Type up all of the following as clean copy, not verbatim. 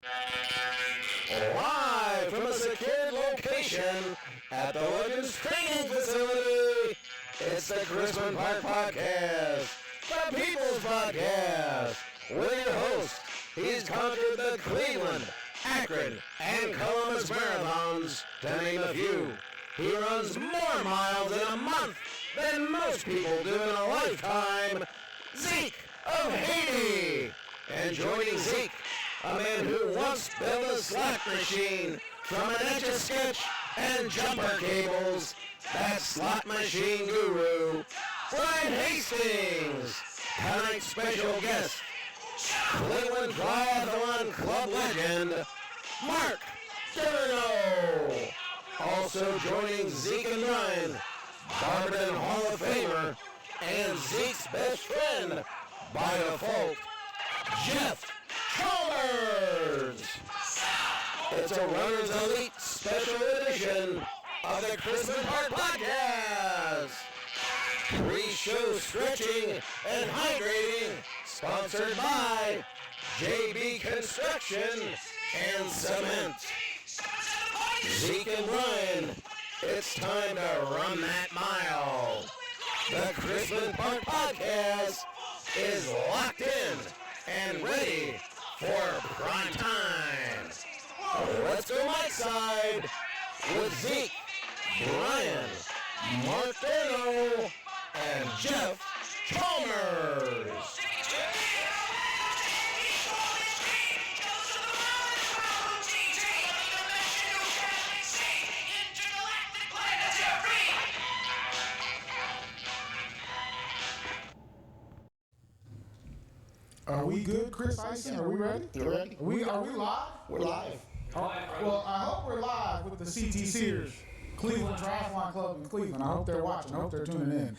Live from a secured location at the Legends Training Facility, it's the Chrisman Park Podcast, the People's Podcast, with your host. He's conquered the Cleveland, Akron, and Columbus marathons, to name a few. He runs more miles in a month than most people do in a lifetime. Zeke of Haiti. And joining Zeke, a man who once built a slot machine from an Etch-a-Sketch and jumper cables, that slot machine guru, Brian Hastings. Tonight's special guest, Cleveland Triathlon Club legend, Mark Durno. Also joining Zeke and Brian, Barberton Hall of Famer, and Zeke's best friend, by default, Jeff Chalmers. It's a Runners Elite special edition of the Chrisman Park Podcast. Pre-show stretching and hydrating, sponsored by JB Construction and Cement. Zeke and Brian, it's time to run that mile. The Chrisman Park Podcast is locked in and ready for prime time. Let's go Mike side with Zeke, Brian, Mark Durno, and Jeff Chalmers. Are we good, Chris Ison? Are we ready? You ready? Are we live? We're live. Well, I hope we're live with the CT Sears, Cleveland Triathlon Club in Cleveland. I hope they're watching. I hope they're tuning in.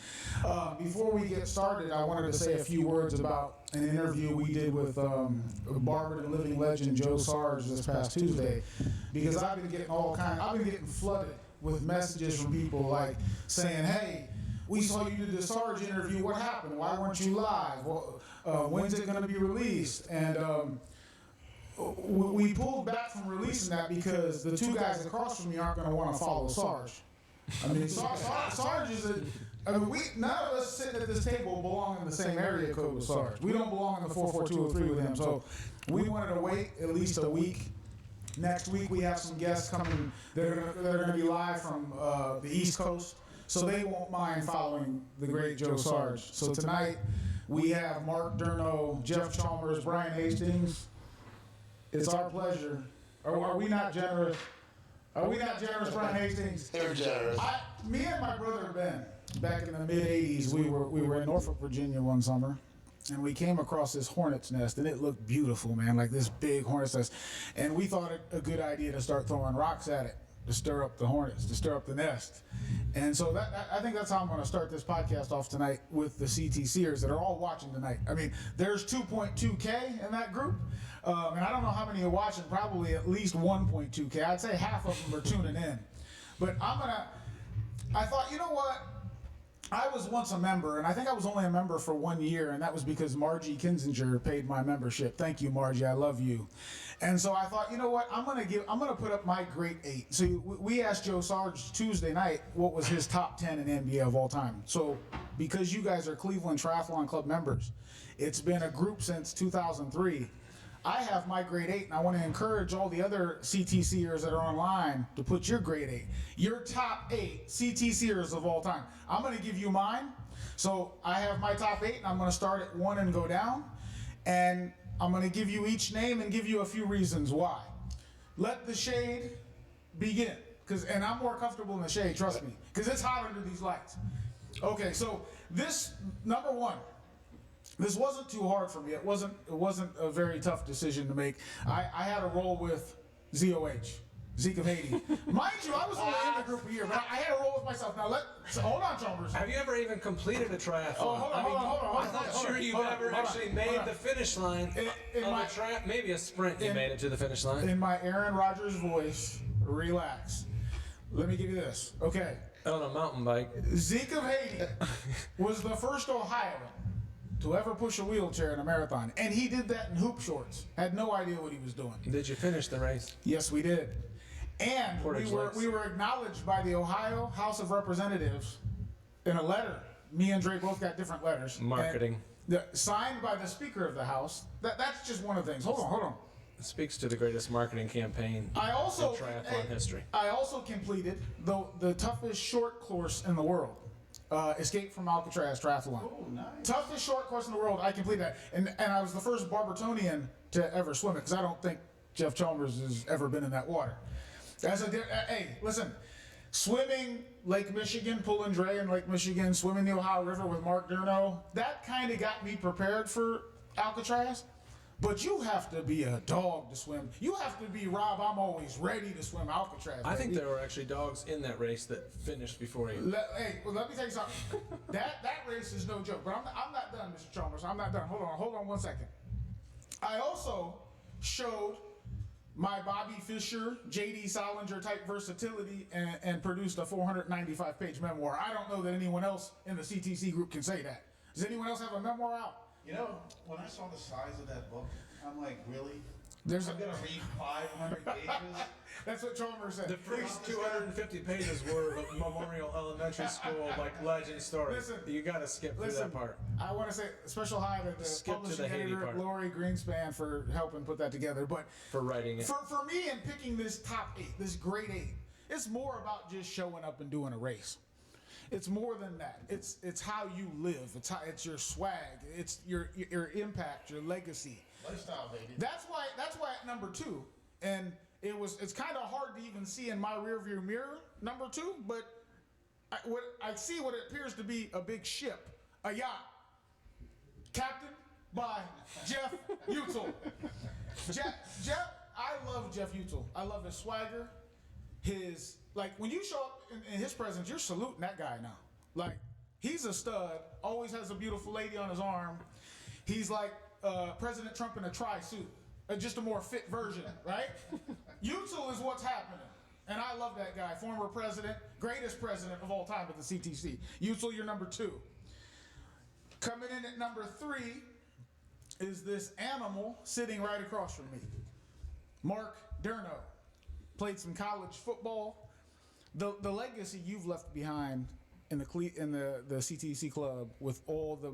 Before we get started, I wanted to say a few words about an interview we did with Barberton living legend Joe Sarge this past Tuesday, because I've been getting flooded with messages from people like saying, "Hey, we saw you did the Sarge interview. What happened? Why weren't you live? When's it going to be released?" And we pulled back from releasing that because the two guys across from me aren't going to want to follow Sarge. I mean, Sarge is none of us sitting at this table belong in the same area code with Sarge. We don't belong in the 44203 with him. So we wanted to wait at least a week. Next week we have some guests coming that are going to be live from the East Coast, so they won't mind following the great Joe Sarge. So tonight we have Mark Durno, Jeff Chalmers, Brian Hastings. It's our pleasure. Are we not generous? Are we not generous, Brian Hastings? They're generous. Me and my brother Ben, back in the mid-'80s, we were in Norfolk, Virginia one summer, and we came across this hornet's nest, and it looked beautiful, man, like this big hornet's nest. And we thought it a good idea to start throwing rocks at it, to stir up the hornets, to stir up the nest. And so I think that's how I'm going to start this podcast off tonight with the CT Sears that are all watching tonight. I mean, there's 2.2K in that group, and I don't know how many are watching, probably at least 1.2K. I'd say half of them are tuning in. But I thought, you know what? I was once a member, and I think I was only a member for 1 year, and that was because Margie Kinzinger paid my membership. Thank you, Margie. I love you. And so I thought, you know what? I'm gonna put up my great 8. So we asked Joe Sarge Tuesday night what was his top 10 in NBA of all time. So because you guys are Cleveland Triathlon Club members, it's been a group since 2003. I have my grade 8, and I want to encourage all the other CTCers that are online to put your grade 8, your top 8 CTCers of all time. I'm going to give you mine. So I have my top 8, and I'm going to start at 1 and go down. And I'm going to give you each name and give you a few reasons why. Let the shade begin. And I'm more comfortable in the shade, trust me, because it's hot under these lights. Okay, so this, number 1. This wasn't too hard for me. It wasn't a very tough decision to make. I had a roll with ZOH, Zeke of Haiti. Mind you, I was only in the group a year, but I had to roll with myself. Now, hold on, Chalmers. Have you ever even completed a triathlon? Oh, hold on. I'm not sure you've ever actually made the finish line maybe a sprint you made it to the finish line. In my Aaron Rodgers voice, relax. Let me give you this. Okay. On a mountain bike. Zeke of Haiti was the first Ohioan to ever push a wheelchair in a marathon. And he did that in hoop shorts. Had no idea what he was doing. Did you finish the race? Yes, we did. And we were acknowledged by the Ohio House of Representatives in a letter. Me and Dre both got different letters. Marketing. Signed by the Speaker of the House. That's just one of the things. Hold on. It speaks to the greatest marketing campaign in triathlon history. I also completed the toughest short course in the world. Escape from Alcatraz triathlon. Oh, nice. Toughest short course in the world. I completed that. And I was the first Barbertonian to ever swim it, because I don't think Jeff Chalmers has ever been in that water. Hey, listen, swimming Lake Michigan, pulling Dre in Lake Michigan, swimming the Ohio River with Mark Durno, that kind of got me prepared for Alcatraz. But you have to be a dog to swim. You have to be Rob. I'm always ready to swim Alcatraz. I think there were actually dogs in that race that finished before you. Let me tell you something. that race is no joke. But I'm not done, Mr. Chalmers. I'm not done. Hold on 1 second. I also showed my Bobby Fischer, J.D. Solinger type versatility and produced a 495-page memoir. I don't know that anyone else in the CTC group can say that. Does anyone else have a memoir out? You know, when I saw the size of that book, I'm like, really? I'm going to read 500 pages? That's what Chalmers said. The first 250 pages were of Memorial Elementary School, like legend stories. Listen, you got to skip through that part. I want to say a special hi to the publishing editor, Lori Greenspan, for helping put that together. But for writing it. For me, in picking this top 8, this grade 8, it's more about just showing up and doing a race. It's more than that. It's how you live. It's your swag. It's your impact, your legacy. Lifestyle, baby. That's why at number 2, and it's kind of hard to even see in my rearview mirror, number 2, but I see what appears to be a big ship, a yacht, captained by Jeff Utel. Jeff, I love Jeff Utel. I love his swagger, when you show up in his presence, you're saluting that guy now. Like, he's a stud, always has a beautiful lady on his arm. He's like President Trump in a tri-suit, just a more fit version, right? Utel is what's happening. And I love that guy, former president, greatest president of all time at the CTC. Utel, you're number 2. Coming in at number 3 is this animal sitting right across from me. Mark Durno. Played some college football. The legacy you've left behind in the CTC club with all the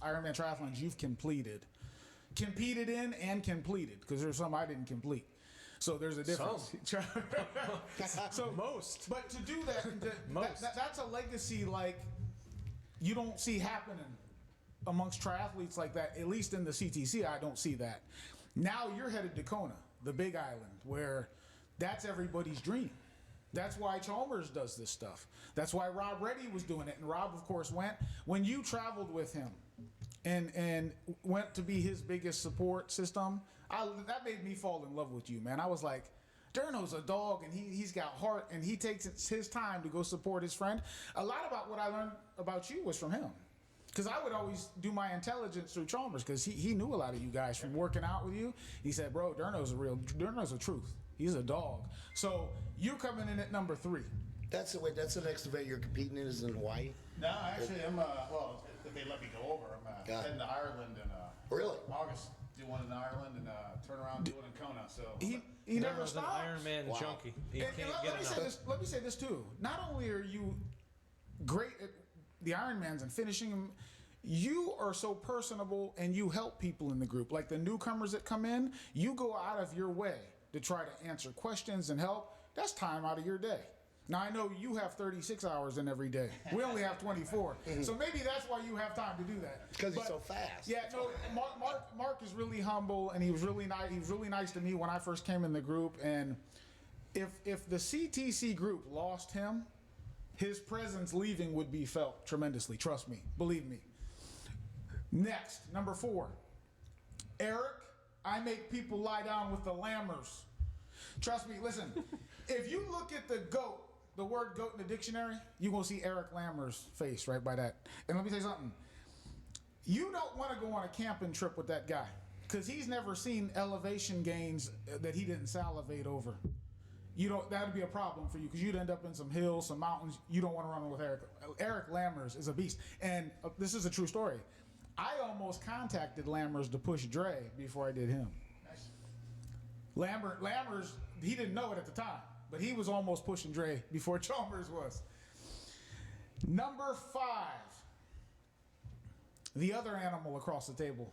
Ironman triathlons you've competed in and completed, because there's some I didn't complete. So there's a difference. So most. But to do that's a legacy like you don't see happening amongst triathletes like that. At least in the CTC, I don't see that. Now you're headed to Kona, the Big Island, where that's everybody's dream. That's why Chalmers does this stuff. That's why Rob Reddy was doing it. And Rob, of course, went. When you traveled with him and went to be his biggest support system, that made me fall in love with you, man. I was like, Durno's a dog, and he's got heart, and he takes his time to go support his friend. A lot about what I learned about you was from him. Because I would always do my intelligence through Chalmers, because he knew a lot of you guys from working out with you. He said, bro, Durno's a truth. He's a dog. So you're coming in at number 3. That's the next event you're competing in, is in Hawaii? No, actually, I'm, if they let me go over, I'm heading to Ireland in really? August. Do one in Ireland and turn around, do it in Kona. So he never stops. An Ironman junkie. He can't get enough. Let me say this too. Not only are you great at the Ironmans and finishing them, you are so personable and you help people in the group. Like the newcomers that come in, you go out of your way to try to answer questions and help. That's time out of your day. Now, I know you have 36 hours in every day. We only have 24. So maybe that's why you have time to do that. Because he's so fast. Yeah, no, Mark is really humble, and he was really nice. He was really nice to me when I first came in the group. And if the CTC group lost him, his presence leaving would be felt tremendously. Trust me. Believe me. Next, number 4. Eric, I make people lie down with the Lammers. Trust me, listen. If you look at the GOAT, the word GOAT in the dictionary, you're going to see Eric Lammer's face right by that. And let me tell you something. You don't want to go on a camping trip with that guy, because he's never seen elevation gains that he didn't salivate over. That would be a problem for you, because you'd end up in some hills, some mountains. You don't want to run with Eric. Eric Lammers is a beast. And this is a true story. I almost contacted Lammers to push Dre before I did him. Nice. Lammers, he didn't know it at the time, but he was almost pushing Dre before Chalmers was. Number 5, the other animal across the table.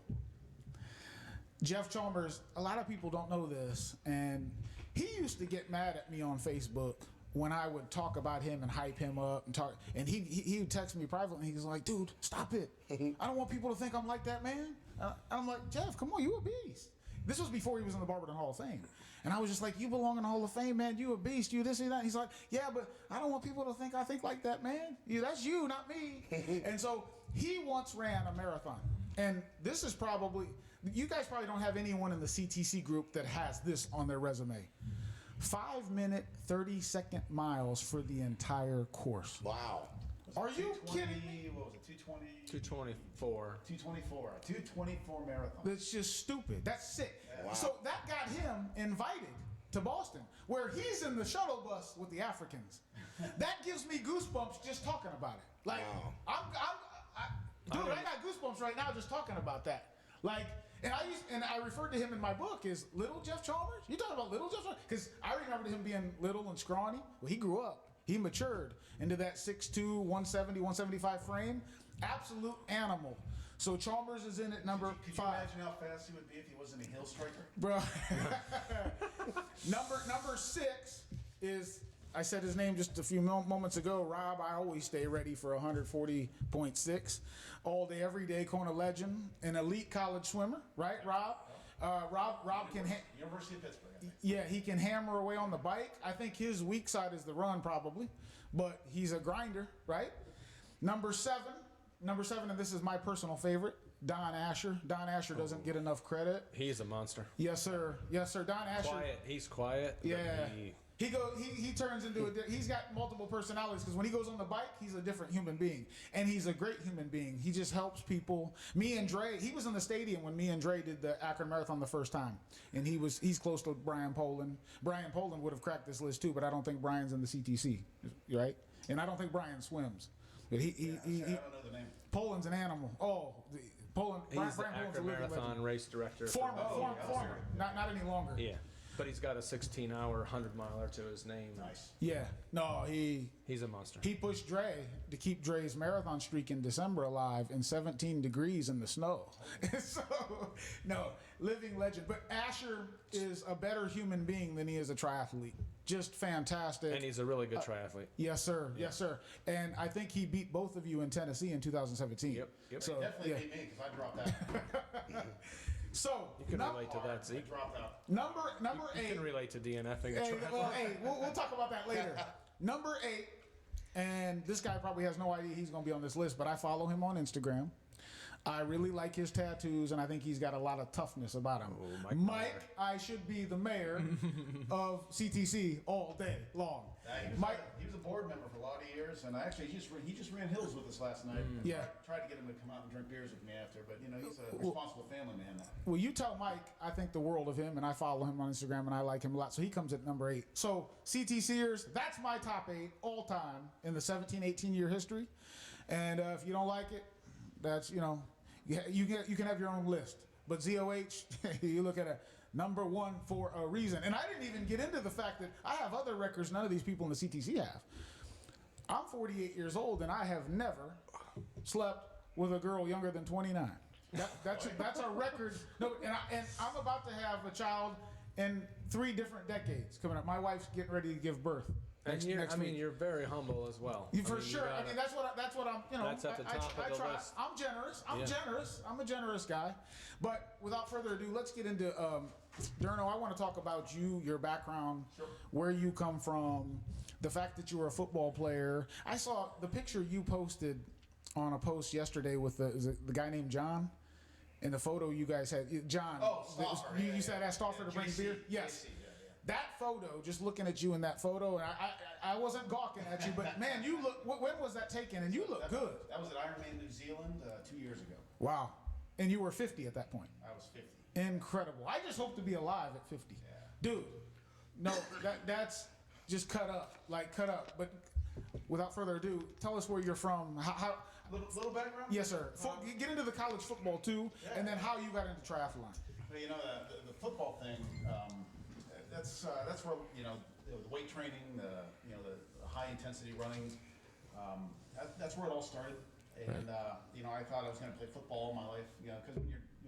Jeff Chalmers, a lot of people don't know this, and he used to get mad at me on Facebook when I would talk about him and hype him up and talk, and he would text me privately. He was like, "Dude, stop it! I don't want people to think I'm like that, man." I'm like, "Jeff, come on, you a beast." This was before he was in the Barberton Hall of Fame, and I was just like, "You belong in the Hall of Fame, man. You a beast. You this and that." And he's like, "Yeah, but I don't want people to think I think like that, man. That's you, not me." And so he once ran a marathon, and this is probably, you guys probably don't have anyone in the CTC group that has this on their resume. 5-minute, 30-second miles for the entire course. Wow. Are you kidding me? What was it? 220. 224. 224. A 224 marathon. That's just stupid. That's sick. Wow. So that got him invited to Boston, where he's in the shuttle bus with the Africans. That gives me goosebumps just talking about it. Like, Wow. I got goosebumps right now just talking about that. Like, and I referred to him in my book as Little Jeff Chalmers. You talking about Little Jeff Chalmers? Because I remembered him being little and scrawny. Well, he grew up. He matured into that 6'2", 170, 175 frame. Absolute animal. So Chalmers is in at number Could you 5. imagine how fast he would be if he wasn't a hill striker? Bro. number 6 is, I said his name just a few moments ago, Rob. I always stay ready for 140.6. All day, every day, Kona legend, an elite college swimmer, right, Rob? Rob can... University of Pittsburgh, I think. Yeah, he can hammer away on the bike. I think his weak side is the run, probably. But he's a grinder, right? Number 7, and this is my personal favorite, Don Asher. Don Asher doesn't get enough credit. He's a monster. Yes, sir. Yes, sir. Don Asher. Quiet. He's quiet. but Yeah. he- He turns into he's got multiple personalities, because when he goes on the bike, he's a different human being, and he's a great human being. He just helps people. Me and Dre, he was in the stadium when me and Dre did the Akron Marathon the first time, and he's close to Brian Poland. Brian Poland would have cracked this list too, but I don't think Brian's in the CTC, right? And I don't think Brian swims. But I don't know the name. Poland's an animal. Oh, Poland. He's the Brian Poland's a Akron living Marathon legend. race director. for- Former. Not any longer. Yeah. But he's got a 16-hour 100-miler to his name. Nice. Yeah. No, He's a monster. he pushed Dre to keep Dre's marathon streak in December alive in 17 degrees in the snow. So, no, living legend. But Asher is a better human being than he is a triathlete. Just fantastic. And he's a really good triathlete. Yes, sir. Yes, sir. And I think he beat both of you in Tennessee in 2017. Yep. So, Definitely yeah. beat me because I dropped out. So, You can relate to that, I Zeke. dropped out. number You 8. can relate to DNFing a Hey, triathlon. we'll talk about that later. Number 8, and this guy probably has no idea he's going to be on this list, but I follow him on Instagram. I really like his tattoos, and I think he's got a lot of toughness about him. Oh, Mike Mike, I should be the mayor of CTC all day long. He was a board member for a lot of years, and he just ran hills with us last night. Yeah. Tried to get him to come out and drink beers with me after, but he's a responsible family man now. Well, you tell Mike I think the world of him, and I follow him on Instagram, and I like him a lot. So he comes at number 8. So CTCers, that's my top 8 all time in the 17, 18-year history. And if you don't like it, that's, you can have your own list. But ZOH, you look at a number 1 for a reason. And I didn't even get into the fact that I have other records none of these people in the CTC have. I'm 48 years old, and I have never slept with a girl younger than 29. That's a record. No, and I'm about to have a child in 3 different decades coming up. My wife's getting ready to give birth. And Next week. you're very humble as well. For sure. You gotta- That's what I'm. That's at the top I of the try. list. I'm generous. I'm Yeah. generous. I'm a generous guy. But without further ado, let's get into Durno. I want to talk about you, your background, where you come from, the fact that you were a football player. I saw the picture you posted on a post yesterday with the guy named John. And the photo you guys had, John. Oh, Stauffer. You said asked Stauffer to bring JC, beer. Yes. JC, yeah. That photo, just looking at you in that photo, and I wasn't gawking at you, but man, you look. When was that taken? And you look good. That was at Ironman New Zealand 2 years ago. Wow. And you were 50 at that point. I was 50. Incredible. I just hope to be alive at 50. Yeah. Dude, no, that's just cut up. But without further ado, tell us where you're from. Little background? Yes, sir. Get into the college football too, and then how you got into triathlon. You know, the football thing, that's where, you know, the weight training, the high intensity running, that's where it all started. And, you know, I thought I was going to play football all my life, you know, because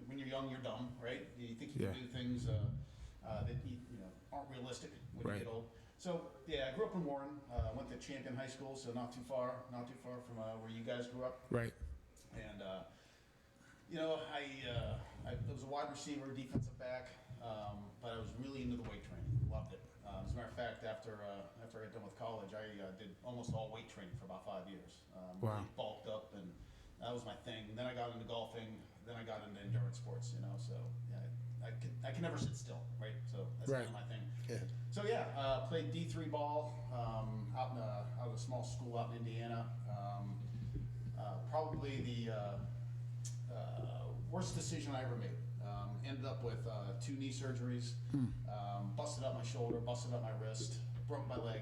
when you're young, you're dumb, right? You think you can do things that you know aren't realistic when you get old. So yeah, I grew up in Warren. Went to Champion High School, so not too far from where you guys grew up. Right. And you know, I was a wide receiver, defensive back, but I was really into the weight training. Loved it. As a matter of fact, after I got done with college, I did almost all weight training for about 5 years. Really bulked up, and that was my thing. And then I got into golfing. Then I got into endurance sports. You know, so yeah, I can never sit still, right? So that's kind of my thing. Yeah. So yeah, played D3 ball out of a small school out in Indiana. Probably the worst decision I ever made. Ended up with 2 knee surgeries, busted up my shoulder, busted up my wrist, broke my leg.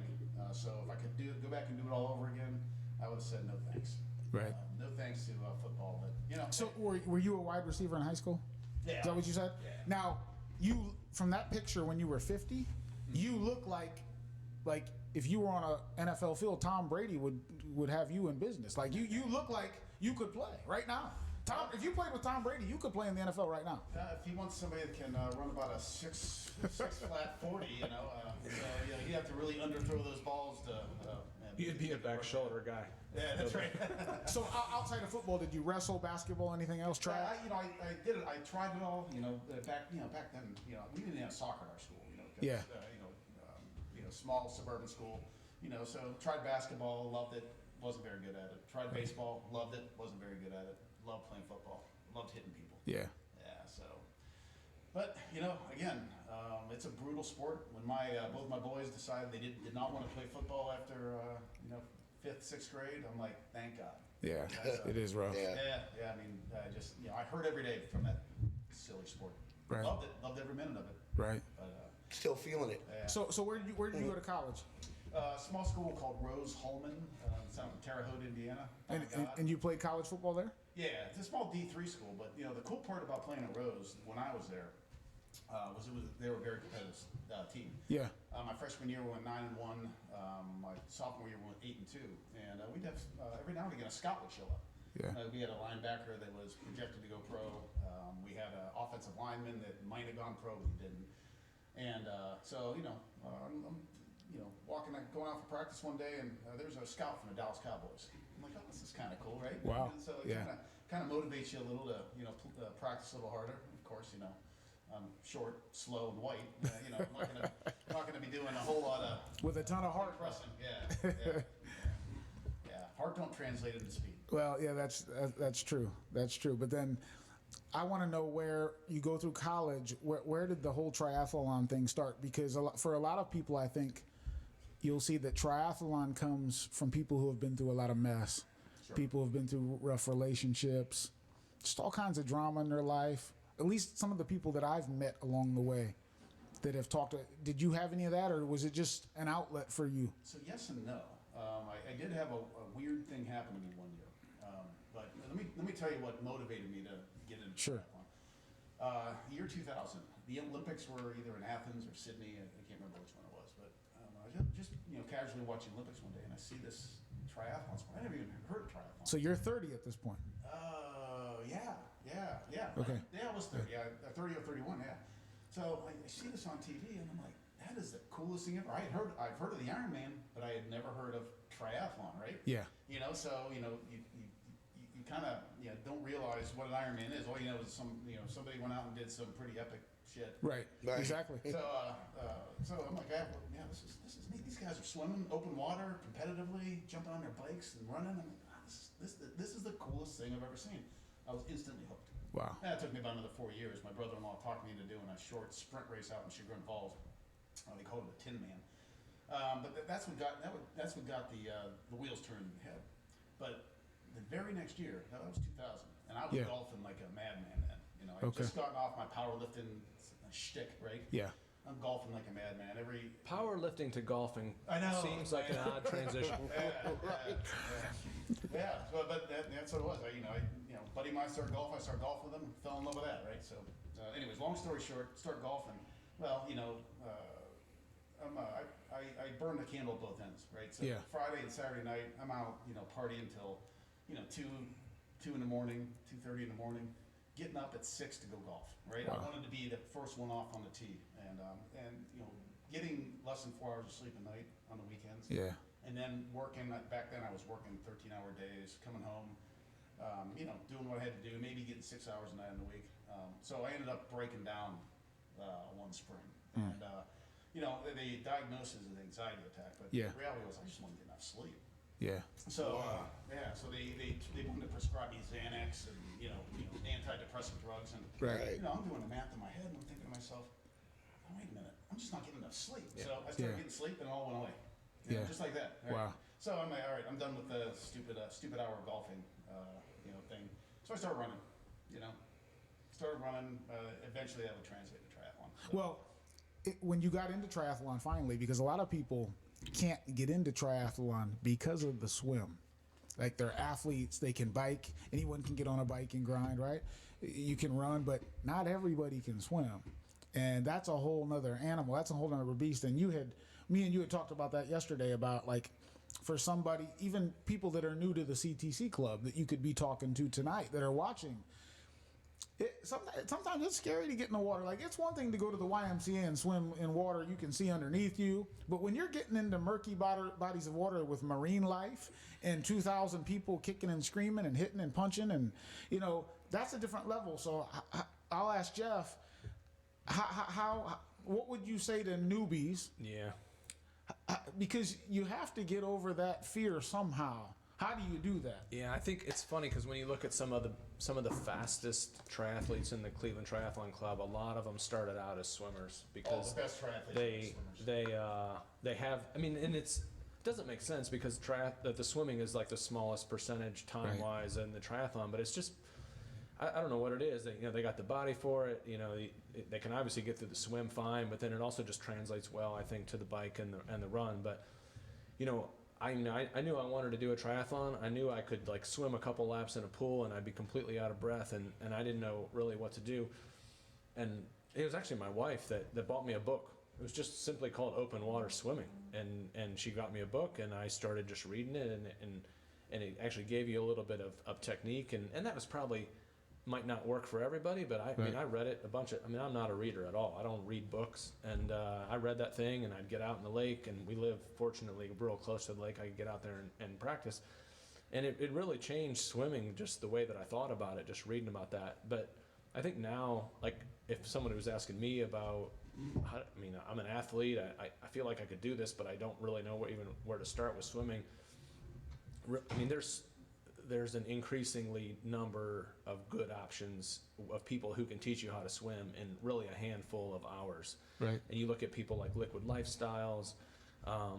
So if I could go back and do it all over again, I would have said no thanks. Right. No thanks to football, but you know. So were you a wide receiver in high school? Yeah. Is that what you said? Yeah. Now, you from that picture when you were 50, you look like if you were on an NFL field, Tom Brady would have you in business. Like you look like you could play right now. If you played with Tom Brady, you could play in the NFL right now. If he wants somebody that can run about a six flat 40, you know, you have to really underthrow those balls to. You'd be a back shoulder guy. Yeah, that's right. So outside of football, did you wrestle, basketball, anything else? Track? I did it. I tried it all. You know, back then, you know, we didn't have soccer at our school. You know, 'cause, you know, small suburban school. You know, so tried basketball, loved it, wasn't very good at it. Tried baseball, loved it, wasn't very good at it. Loved playing football, loved hitting people. Yeah. Yeah. So, but you know, again, it's a brutal sport. When both my boys decided they did not want to play football after you know 5th, 6th grade, I'm like, thank God. Yeah, it is rough. Yeah. Yeah. I mean, just you know, I hurt every day from that silly sport. Right. Loved it. Loved every minute of it. Right. But Still feeling it. yeah. So where did you go to college? Small school called Rose Holman. It's out in Terre Haute, Indiana. And you played college football there? Yeah, it's a small D3 school, but you know the cool part about playing at Rose when I was there they were a very competitive team. Yeah. My freshman year we went 9-1. My sophomore year we went 8-2, and we'd have every now and again a scout would show up. Yeah. We had a linebacker that was projected to go pro. We had an offensive lineman that might have gone pro, but he didn't. And so you know, I'm you know, going out for practice one day, and there's a scout from the Dallas Cowboys. I'm like, oh, this is kind of cool, right? Wow. And so it Yeah. kind of motivates you a little to, you know, practice a little harder. Of course, you know, I'm short, slow, and white. You know, I'm not gonna be doing a whole lot of With a ton of heart. pressing. Yeah. Heart don't translate into speed. Well, yeah, that's true. That's true. But then I want to know where you go through college. Where did the whole triathlon thing start? Because for a lot of people, I think you'll see that triathlon comes from people who have been through a lot of mess. Sure. People who have been through rough relationships, just all kinds of drama in their life. At least some of the people that I've met along the way that have talked to. Did you have any of that, or was it just an outlet for you? So yes and no. I did have a weird thing happen to me one year. But let me tell you what motivated me to get into Sure. triathlon. Year 2000, the Olympics were either in Athens or Sydney. I can't remember which one it was, but I was just you know casually watching Olympics one day, and I see this triathlon sport. I never even heard of triathlon. So you're 30 at this point. Yeah. Okay. Yeah, I was 30. Yeah, 30 or 31. Yeah. So I see this on TV, and I'm like, that is the coolest thing ever. I've heard of the Ironman, but I had never heard of triathlon. Right? Yeah. You know, so you know you kind of don't realize what an Ironman is. All you know is somebody went out and did some pretty epic shit. Right. Exactly. So I'm like, yeah, this is neat. These guys are swimming open water competitively, jumping on their bikes and running. I'm like, wow, this is the coolest thing I've ever seen. I was instantly hooked. Wow. And it took me about another 4 years. My brother-in-law talked me into doing a short sprint race out in Chagrin Falls. They called it a Tin Man. But that's what got the wheels turned in the head. But the very next year, that was 2000, and I was golfing like a madman then. You know, I had just gotten off my powerlifting shtick, right? Yeah. I'm golfing like a madman. Powerlifting to golfing I know. seems like an odd transition. Yeah, so, but that's what it was. Buddy of mine started golf. I started golf with him. Fell in love with that, right? So, anyways, long story short, start golfing. Well, I burned the candle at both ends, right? So Friday and Saturday night, I'm out, partying till, 2 in the morning, 2:30 in the morning, getting up at 6 to go golf, right? Wow. I wanted to be the first one off on the tee, and getting less than 4 hours of sleep a night on the weekends. Yeah. And then working, back then I was working 13-hour days, coming home, doing what I had to do, maybe getting 6 hours a night in the week. So I ended up breaking down one spring. And, they diagnosed it as an anxiety attack, but the reality was I just wanted to get enough sleep. Yeah. So, so they wanted to prescribe me Xanax and, antidepressant drugs. And, Right. I'm doing the math in my head and I'm thinking to myself, oh, wait a minute, I'm just not getting enough sleep. So I started getting sleep and it all went away. Just like that. Right? Wow. So I'm like, all right, I'm done with the stupid hour golfing, thing. So I started running, eventually that would translate to triathlon. So. Well, when you got into triathlon finally, because a lot of people can't get into triathlon because of the swim. Like they're athletes, they can bike, anyone can get on a bike and grind, right? You can run, but not everybody can swim. And that's a whole nother animal. That's a whole nother beast. And me and you had talked about that yesterday about like for somebody, even people that are new to the CTC club that you could be talking to tonight that are watching. Sometimes it's scary to get in the water. Like it's one thing to go to the YMCA and swim in water you can see underneath you, but when you're getting into murky bodies of water with marine life and 2,000 people kicking and screaming and hitting and punching, and that's a different level. So I'll ask Jeff, what would you say to newbies? Yeah. Because you have to get over that fear somehow. How do you do that? Yeah, I think it's funny because when you look at some of the fastest triathletes in the Cleveland Triathlon Club, a lot of them started out as swimmers because the best triathletes they have. I mean, and it doesn't make sense because the swimming is like the smallest percentage time wise in the triathlon, but it's just I don't know what it is. They got the body for it. They can obviously get through the swim fine, but then it also just translates well, I think, to the bike and the run. But I knew I wanted to do a triathlon. I knew I could like swim a couple laps in a pool and I'd be completely out of breath and I didn't know really what to do. And it was actually my wife that bought me a book. It was just simply called Open Water Swimming. And she got me a book and I started just reading it and it actually gave you a little bit of technique and that was probably might not work for everybody, but I read it a bunch of, I'm not a reader at all. I don't read books. And I read that thing and I'd get out in the lake and we live fortunately real close to the lake. I could get out there and practice. And it really changed swimming, just the way that I thought about it, just reading about that. But I think now, like if someone was asking me about, I'm an athlete, I feel like I could do this, but I don't really know where to start with swimming. There's an increasingly number of good options of people who can teach you how to swim in really a handful of hours. Right. And you look at people like Liquid Lifestyles,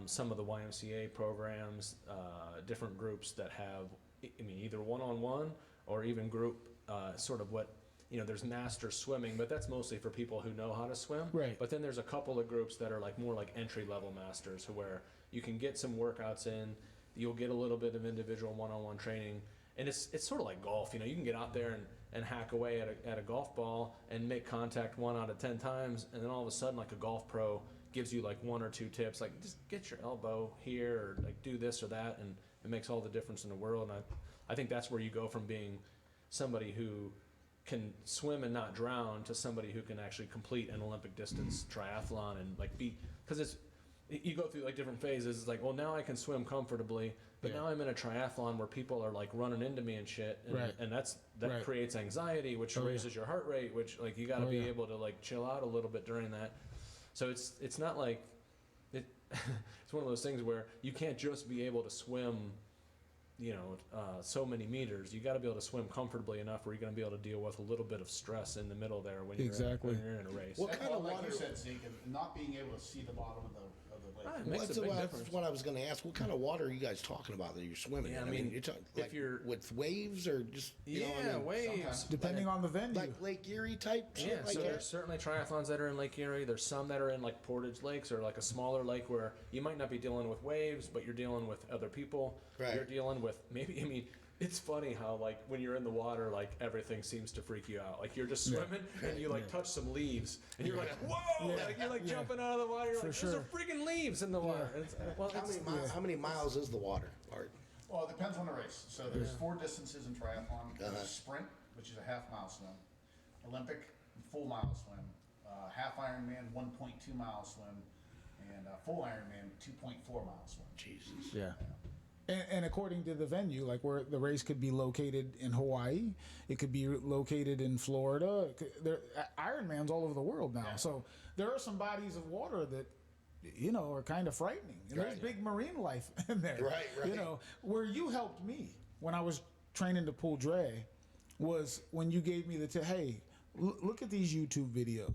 some of the YMCA programs, different groups that have, either one-on-one or even group, sort of what, there's master swimming, but that's mostly for people who know how to swim. Right. But then there's a couple of groups that are like more like entry-level masters where you can get some workouts in. You'll get a little bit of individual one-on-one training, and it's sort of like golf. You can get out there and hack away at a golf ball and make contact 1 out of 10 times, and then all of a sudden, like a golf pro gives you like 1 or 2 tips, like just get your elbow here or like do this or that, and it makes all the difference in the world. And I think that's where you go from being somebody who can swim and not drown to somebody who can actually complete an Olympic distance triathlon and like because you go through like different phases. It's like, well, now I can swim comfortably, but now I'm in a triathlon where people are like running into me and shit, and that creates anxiety, which raises your heart rate, which like you got to be able to like chill out a little bit during that. So it's not like it. It's one of those things where you can't just be able to swim, so many meters. You got to be able to swim comfortably enough where you're going to be able to deal with a little bit of stress in the middle there when you're in a race. What kind of water? Like you said, Zeke, and not being able to see the bottom of the lake. It Well, makes that's a big what, difference. that's what I was going to ask. What kind of water are you guys talking about that you're swimming Yeah, in? I mean, you're talking if like you're- with waves or just you know, I Yeah, mean, waves. Depending on the venue. like Lake Erie type shit Yeah, like so that. there's certainly triathlons that are in Lake Erie. There's some that are in like Portage Lakes or like a smaller lake where you might not be dealing with waves, but you're dealing with other people. Right. You're dealing with maybe. I mean, it's funny how like when you're in the water, like everything seems to freak you out. Like you're just swimming and you like touch some leaves and you're like, whoa! Like you're like jumping out of the water. You're like, sure. there's freaking leaves in the water. And it's, well, How many miles is the water, Art? Well, it depends on the race. So there's 4 distances in triathlon. There's sprint, which is a half-mile swim. Olympic, full mile swim. Half Ironman, 1.2 mile swim. And full Ironman, 2.4 mile swim. Jesus. yeah. And according to the venue, like where the race could be located in Hawaii, it could be located in Florida. Ironmans all over the world now. Yeah. So there are some bodies of water that, you know, are kind of frightening. And there's Right. big marine life in there. Right, right. You know, where you helped me when I was training to pull Dre was when you gave me the hey, look at these YouTube videos.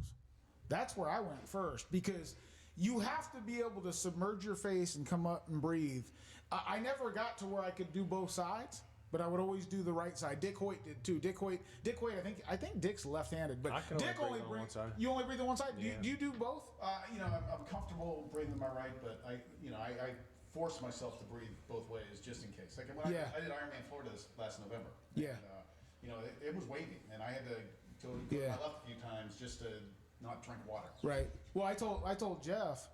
That's where I went first because you have to be able to submerge your face and come up and breathe. I never got to where I could do both sides, but I would always do the right side. Dick Hoyt did too. Dick Hoyt. I think Dick's left-handed, but I can only Dick breathe on one side. You only breathe on one side. Yeah. Do you do both? You know, I'm comfortable breathing my right, but I force myself to breathe both ways just in case. Like when Yeah. I did Ironman Florida this last November. Yeah. And, you know, it was wavy, and I had to go to Yeah. my left a few times just to not drink water. Right. Well, I told Jeff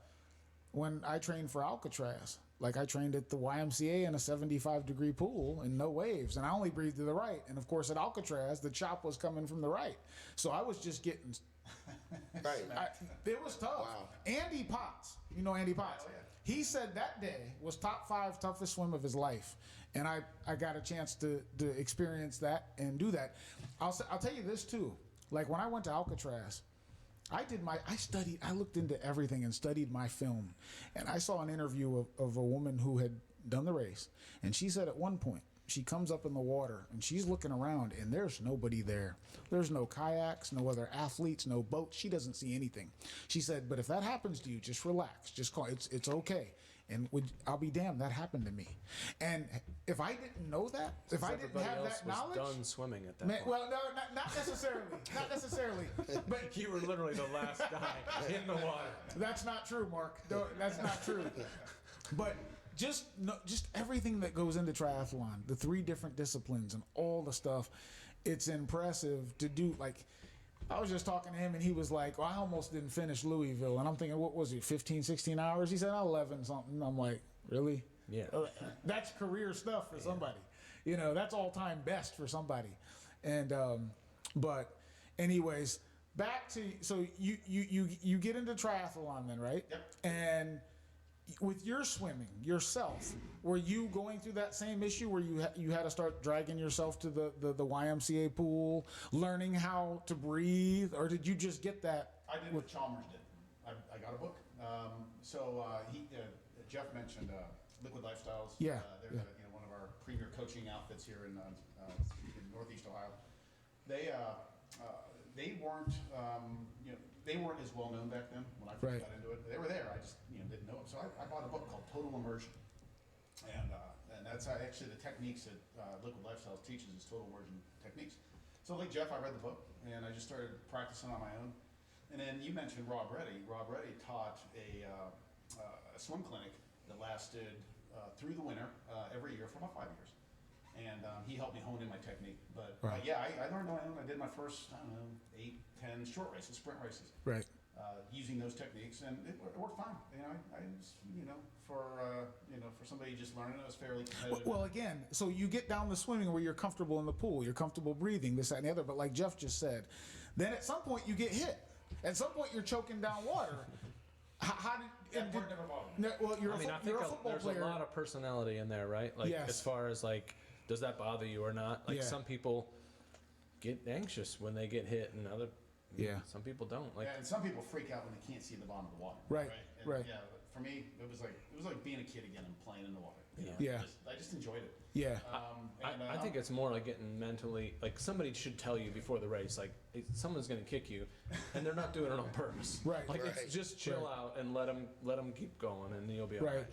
when I trained for Alcatraz, like I trained at the YMCA in a 75-degree pool and no waves, and I only breathed to the right. And of course, at Alcatraz, the chop was coming from the right, so I was just getting. Right. It was tough. Wow. Andy Potts, you know Andy Potts. Oh, yeah. He said that day was top 5 toughest swim of his life, and I got a chance to experience that and do that. I'll tell you this too. Like when I went to Alcatraz, I looked into everything and studied my film. And I saw an interview of a woman who had done the race. And she said at one point, she comes up in the water and she's looking around and there's nobody there. There's no kayaks, no other athletes, no boats. She doesn't see anything. She said, but if that happens to you, just relax. Just call. It's okay. And I'll be damned, that happened to me. And if I didn't know that, if I didn't Everybody have else that was knowledge, done swimming at that man, point. well, no, not necessarily, not necessarily. But You were literally the last guy in the water. that's not true, Mark. No, that's not true. But just everything that goes into triathlon, the 3 different disciplines and all the stuff, it's impressive to do. Like, I was just talking to him and he was like, well, I almost didn't finish Louisville. And I'm thinking, what was it, 15, 16 hours? He said 11 something. I'm like, really? Yeah. That's career stuff for somebody. You know, that's all-time best for somebody. And but anyways, back to so you get into triathlon then, right? Yep. And with your swimming yourself, were you going through that same issue where you had to start dragging yourself to the YMCA pool, learning how to breathe, or did you just get that? I did what Chalmers did. I got a book. Jeff mentioned Liquid Lifestyles. Yeah, They're yeah. one of our premier coaching outfits here in Northeast Ohio. They weren't they weren't as well known back then when I first Right. got into it. They were there. I just didn't know them. So I bought a book called Total Immersion, and that's actually the techniques that Liquid Lifestyles teaches is total immersion techniques. So like Jeff, I read the book and I just started practicing on my own. And then you mentioned Rob Reddy. Rob Reddy taught a swim clinic that lasted through the winter every year for about 5 years. And he helped me hone in my technique. But Right. I learned on my own. I did my first, 8, 10 short races, sprint races, Right. using those techniques, and it worked fine. I just, for somebody just learning, it was fairly competitive. Well, again, so you get down the swimming where you're comfortable in the pool, you're comfortable breathing, this, that, and the other. But like Jeff just said, then at some point you get hit. At some point you're choking down water. How did? That part never bothered me. Well, you're I mean, I a think football there's player. a lot of personality in there, right? Like, Yes. as far as like, does that bother you or not? Like, Yeah. some people get anxious when they get hit, and Yeah. some people don't. Like, Yeah, and some people freak out when they can't see the bottom of the water. Right, And, right. Yeah, for me, it was like being a kid again and playing in the water. You know? Yeah. I just enjoyed it. Yeah. I think it's more like getting mentally, like somebody should tell you before the race, like someone's going to kick you, and they're not doing it on purpose. Right. Like Right. it's just chill out and let them keep going, and you'll be all Right. right.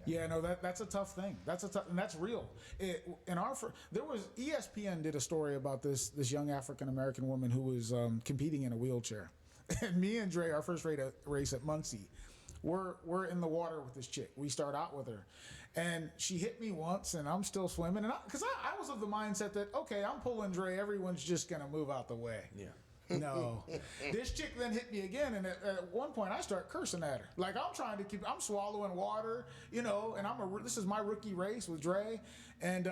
Yeah, no, that's a tough thing. And that's real. There was ESPN did a story about this young African American woman who was competing in a wheelchair, and me and Dre, our first race at Muncie, we're in the water with this chick. We start out with her, and she hit me once, and I'm still swimming, and because I was of the mindset that okay, I'm pulling Dre, everyone's just gonna move out the way. Yeah. No. This chick then hit me again, and at one point I start cursing at her. Like I'm swallowing water, and this is my rookie race with Dre, and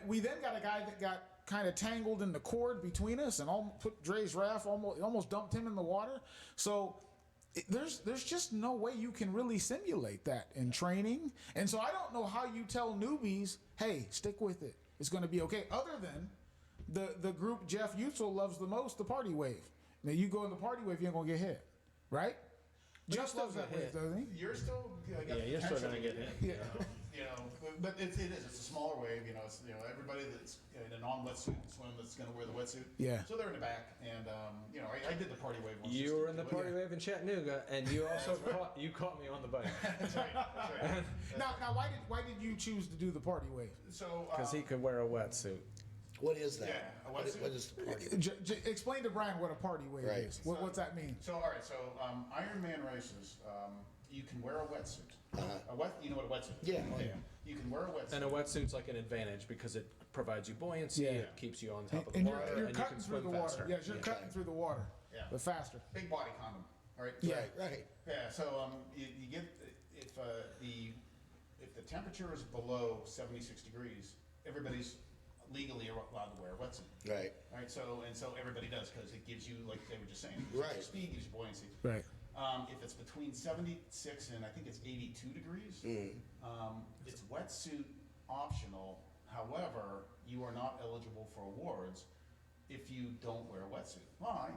we then got a guy that got kind of tangled in the cord between us, and put Dre's raft almost dumped him in the water. So there's just no way you can really simulate that in training, and so I don't know how you tell newbies, hey, stick with it. It's going to be okay. Other than the group Jeff Utzel loves the most, the party wave. Now you go in the party wave, you ain't gonna get hit, right? Jeff loves that wave, doesn't he? You're still You're still gonna get hit. Yeah. But it's a smaller wave. It's everybody that's in a non-wetsuit swim that's going to wear the wetsuit. Yeah. So they're in the back, and I did the party wave once. You were in the party Yeah. wave in Chattanooga, and you also caught me on the bike That's right. That's right. Now, why did you choose to do the party wave? So because he could wear a wetsuit. What is that? Yeah, What what's is the party? Explain to Brian what a party wave Right. is. What's that mean? So all right. So Ironman races, you can wear a wetsuit. You know what a wetsuit is? Yeah. Okay. You can wear a wetsuit. And a wetsuit's like an advantage because it provides you buoyancy, Yeah. it keeps you on top of the And water, you're and you cutting can through swim the faster. water. Yeah, you're cutting through the water. Yeah. But faster. Big body condom. All right. Yeah. Right. Yeah. So you get if the temperature is below 76 degrees, everybody's legally allowed to wear a wetsuit. Right. Right. So everybody does because it gives you, like they were just saying, Right. speed, gives you buoyancy. Right. If it's between 76 and I think it's 82 degrees, it's wetsuit optional. However, you are not eligible for awards if you don't wear a wetsuit. Well,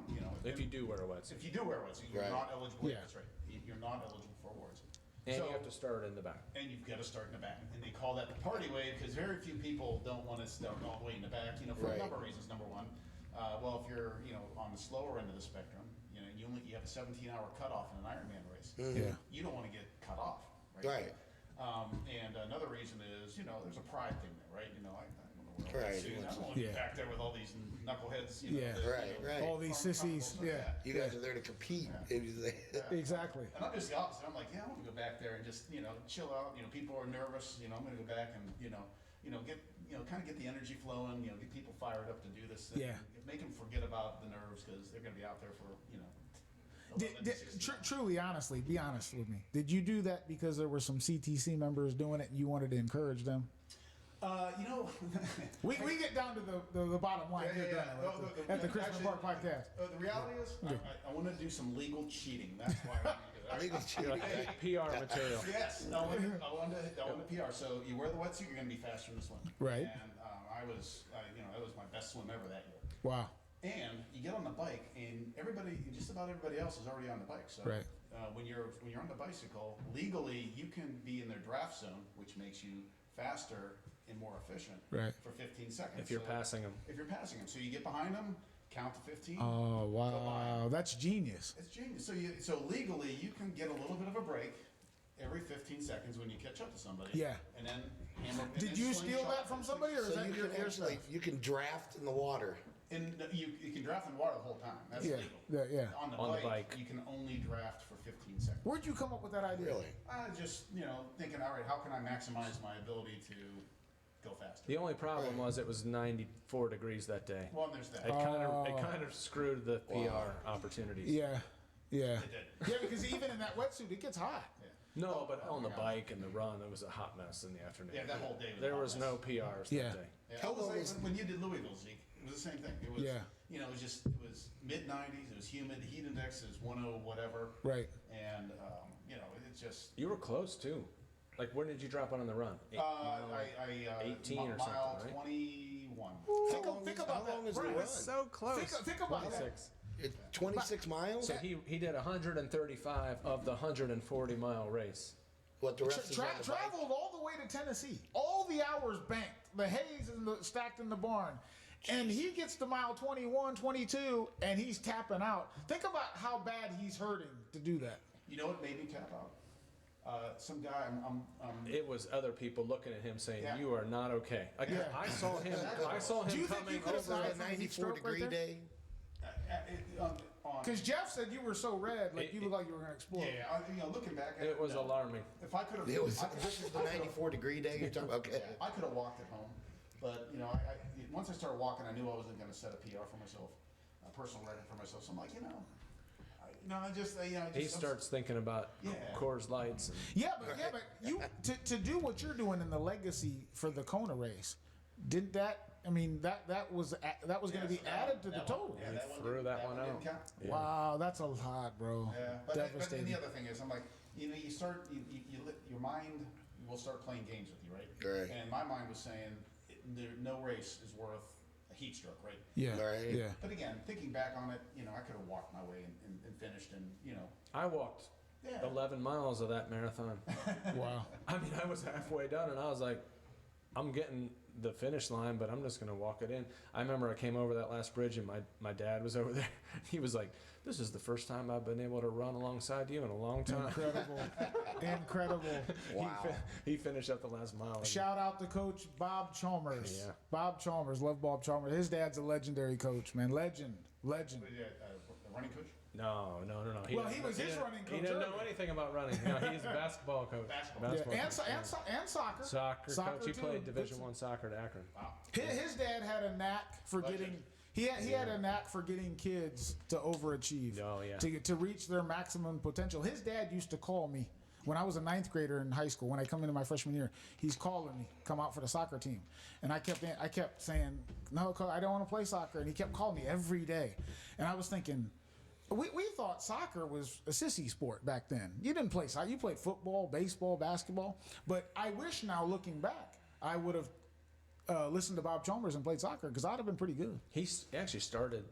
If you do wear a wetsuit. if you do wear a wetsuit, you're Right. not eligible. Yeah. That's right. You're not eligible for awards. And So- you have to start in the back. And you've got to start in the back. And they call that the party wave because very few people don't want to start all the way in the back, for Right. a number of reasons. Number one, if you're, on the slower end of the spectrum, you have a 17-hour cutoff in an Ironman race. Yeah. You don't want to get cut off, right? Right. And another reason is, there's a pride thing there, right? I don't know where Right. I don't want to be Yeah. back there with all these knuckleheads. Yeah. Right. All these sissies. Yeah. You guys are there to compete. Exactly. And I'm just the opposite. I'm like, I want to go back there and just, chill out. People are nervous. I'm going to go back and, get the energy flowing. Get people fired up to do this. Thing. Yeah. Make them forget about the nerves because they're going to be out there for, 11 to 16 hours. Truly, honestly, be honest with me. Did you do that because there were some CTC members doing it and you wanted to encourage them? We get down to the bottom line here, Durno, at the Chalmers and Mark podcast. The reality is, I want to do some legal cheating. That's why I want to do Legal that. cheating. Like PR material. Yes, I want to PR. So you wear the wetsuit, you're going to be faster in the swim. Right. And that was my best swim ever that year. Wow. And you get on the bike, and just about everybody else is already on the bike. So Right. when you're on the bicycle, legally you can be in their draft zone, which makes you faster and more efficient. Right. For 15 seconds. If you're So passing them. If you're passing them, so you get behind them, count to 15. Oh, go by. wow. That's genius. It's genius. So legally you can get a little bit of a break every 15 seconds when you catch up to somebody. Yeah. And then Did you steal that from somebody, or is So that you your can actually, you can draft in the water. And you can draft in the water the whole time. That's Yeah, legal. yeah. On the bike, you can only draft for 15 seconds. Where'd you come up with that idea? Really? Just thinking, all right, how can I maximize my ability to go faster? The only problem was it was 94 degrees that day. Well, and there's that. It kind of screwed the PR opportunities. Yeah. Yeah. It did. Yeah, because even in that wetsuit, it gets hot. Yeah. No, but on the bike and the run, it was a hot mess in the afternoon. Yeah, that whole day was a There hot was mess. no PRs Yeah. that day. Yeah, How it was long like was- when you did Louisville, Zeke, it was the same thing. It was, Yeah. it was mid-90s. It was humid. The heat index is 10 whatever. Right. And it's just. You were close too. Like, when did you drop on the run? 18 or mile something, right? 21. Think about How long that. is the Brian, run? So close. Think about that. 26. It's 26 miles? So he did 135 of the 140-mile race. What, the rest is on the bike? Traveled all the way to Tennessee. All the hours banked. The haze stacked in the barn. And he gets to mile 21, 22, and he's tapping out. Think about how bad he's hurting to do that. You know what made me tap out? Some guy, It was other people looking at him saying, Yeah. "You are not okay." Like, Yeah. I saw him. I saw Do you him think coming you could've over. died A from a heat 94 stroke right degree there? day? Because Jeff said you were so red, like you looked like you were going to explode. looking back at It was alarming. If I could have, This is the 94 degree day you're talking about? Okay. I could have walked it home, but once I started walking, I knew I wasn't going to set a PR for myself, a personal record for myself. So I'm like, He starts thinking about Yeah. Coors Lights. And But you to do what you're doing in the legacy for the Kona race, didn't that? I mean, that was going to be added to the total. Yeah, that threw that one didn't out. count. Yeah. Wow, that's a lot, bro. Yeah, but then Devastating. the other thing is, I'm like, you your mind will start playing games with you, right? Right. And my mind was saying, no race is worth a heat stroke, right? Yeah, Right. yeah. But again, thinking back on it, I could have walked my way and finished, and I walked Yeah. 11 miles of that marathon. Wow. I mean, I was halfway done, and I was like, I'm getting the finish line, but I'm just going to walk it in. I remember I came over that last bridge, and my dad was over there. He was like, "This is the first time I've been able to run alongside you in a long time." Incredible. Wow. He finished up the last mile. and- Shout out to Coach Bob Chalmers. Yeah. Bob Chalmers, love Bob Chalmers. His dad's a legendary coach, man. Legend. the running coach. No. He Well, doesn't- he was his didn't- running He coach didn't know early. anything about running. No, he's a basketball coach. Basketball. Yeah, coach. and soccer. Soccer coach. He too. played Division I soccer at Akron. Wow. His dad had a knack for Legend. getting. He had a knack for getting kids to overachieve. Oh, yeah. To reach their maximum potential. His dad used to call me when I was a 9th grader in high school. When I come into my freshman year, he's calling me, come out for the soccer team, and I kept saying, "No, Coach, I don't want to play soccer," and he kept calling me every day, and I was thinking. We thought soccer was a sissy sport back then. You didn't play soccer. You played football, baseball, basketball. But I wish now, looking back, I would have listened to Bob Chalmers and played soccer because I'd have been pretty good. He actually started.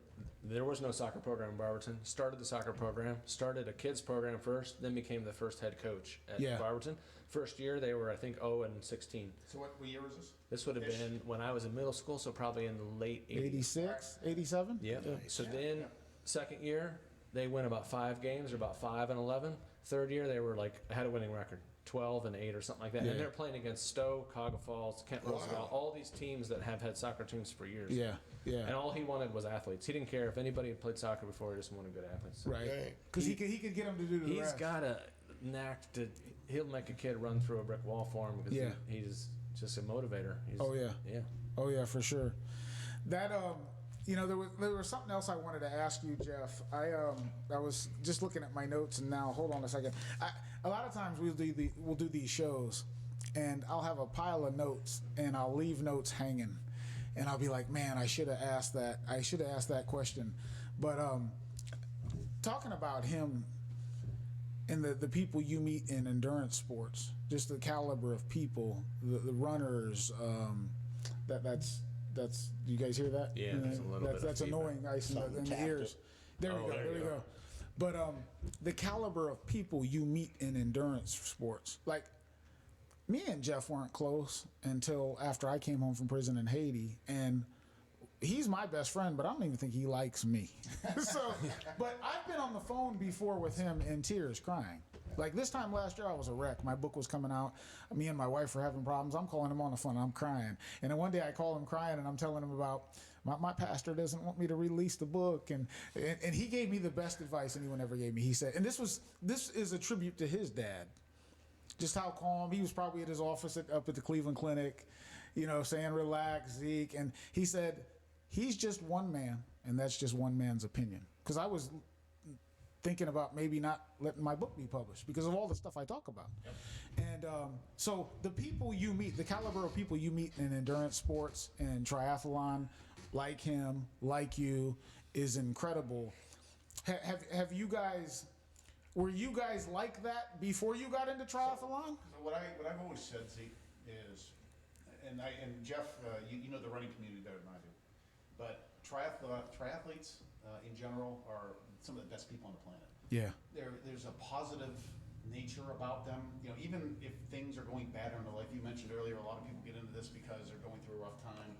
There was no soccer program in Barberton. Started the soccer program. Started a kids program first. Then became the first head coach at Yeah. Barberton. First year they were, I think, 0-16. So what year was this? This would have Ish. been when I was in middle school, so probably in the late 80s. 86, 87? Yeah. So then, second year, they win about 5 games, or about 5-11. Third year, they were had a winning record, 12-8 or something like that. Yeah. And they're playing against Stowe, Cogga Falls, Kent Roosevelt, all these teams that have had soccer teams for years. Yeah, yeah. And all he wanted was athletes. He didn't care if anybody had played soccer before. He just wanted good athletes. Right. Right. Because he could get them to do the He's rest. got a knack to. He'll make a kid run through a brick wall for him because Yeah. he's just a motivator. He's, Oh, yeah. Yeah. Oh yeah, for sure. That there was something else I wanted to ask you, Jeff. I was just looking at my notes, and now hold on a second. A lot of times we'll do these shows, and I'll have a pile of notes, and I'll leave notes hanging, and I'll be like, man, I should have asked that. I should have asked that question. But talking about him and the people you meet in endurance sports, just the caliber of people, the runners. That's. You guys hear that? Yeah, there's a little bit of That's feedback. annoying ice in Something the tapped ears. it. There we Oh, go. there There we you go. go. But the caliber of people you meet in endurance sports, like me and Jeff weren't close until after I came home from prison in Haiti, and he's my best friend, but I don't even think he likes me. So, but I've been on the phone before with him in tears, crying. Like this time last year, I was a wreck. My book was coming out. Me and my wife were having problems. I'm calling him on the phone. I'm crying. And then one day I call him crying, and I'm telling him about my pastor doesn't want me to release the book, and he gave me the best advice anyone ever gave me. He said, and this is a tribute to his dad. Just how calm he was, probably at his office up at the Cleveland Clinic, saying, "Relax, Zeke." And he said, he's just one man, and that's just one man's opinion. Because I was thinking about maybe not letting my book be published because of all the stuff I talk about. Yep. And so the people you meet, the caliber of people you meet in endurance sports and triathlon, like him, like you, is incredible. Have you guys? Were you guys like that before you got into triathlon? So what I've always said, Zeke, is, and Jeff, you know the running community better than I do, but triathletes in general are some of the best people on the planet. Yeah. There's a positive nature about them. You know, even if things are going bad in their life, you mentioned earlier, a lot of people get into this because they're going through a rough time.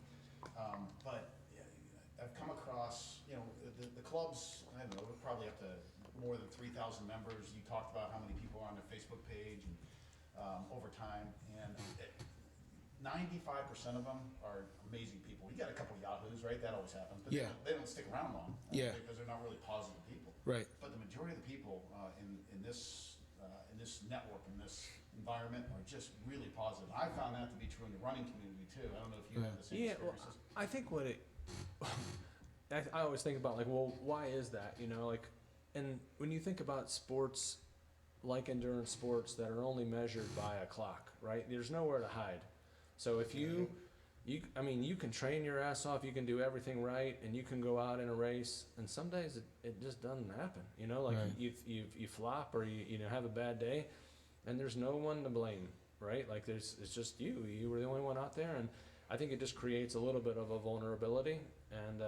But I've come across, you know, the clubs, I don't know, we're probably up to more than 3,000 members. You talked about how many people are on their Facebook page and over time. And 95% of them are amazing people. You got a couple yahoos, right? That always happens. But they don't stick around long because they're not really positive people. Right. But the majority of the people in this network, in this environment, are just really positive. I found that to be true in the running community too. I don't know if you have the same experiences. Well, I think what it, I always think about, like, well, why is that? You know, like, and when you think about sports, like endurance sports that are only measured by a clock, right? There's nowhere to hide. So if you can train your ass off, you can do everything right, and you can go out in a race, and some days it just doesn't happen. You know, like you flop or you have a bad day, and there's no one to blame, right? Like it's just you. You were the only one out there, and I think it just creates a little bit of a vulnerability, and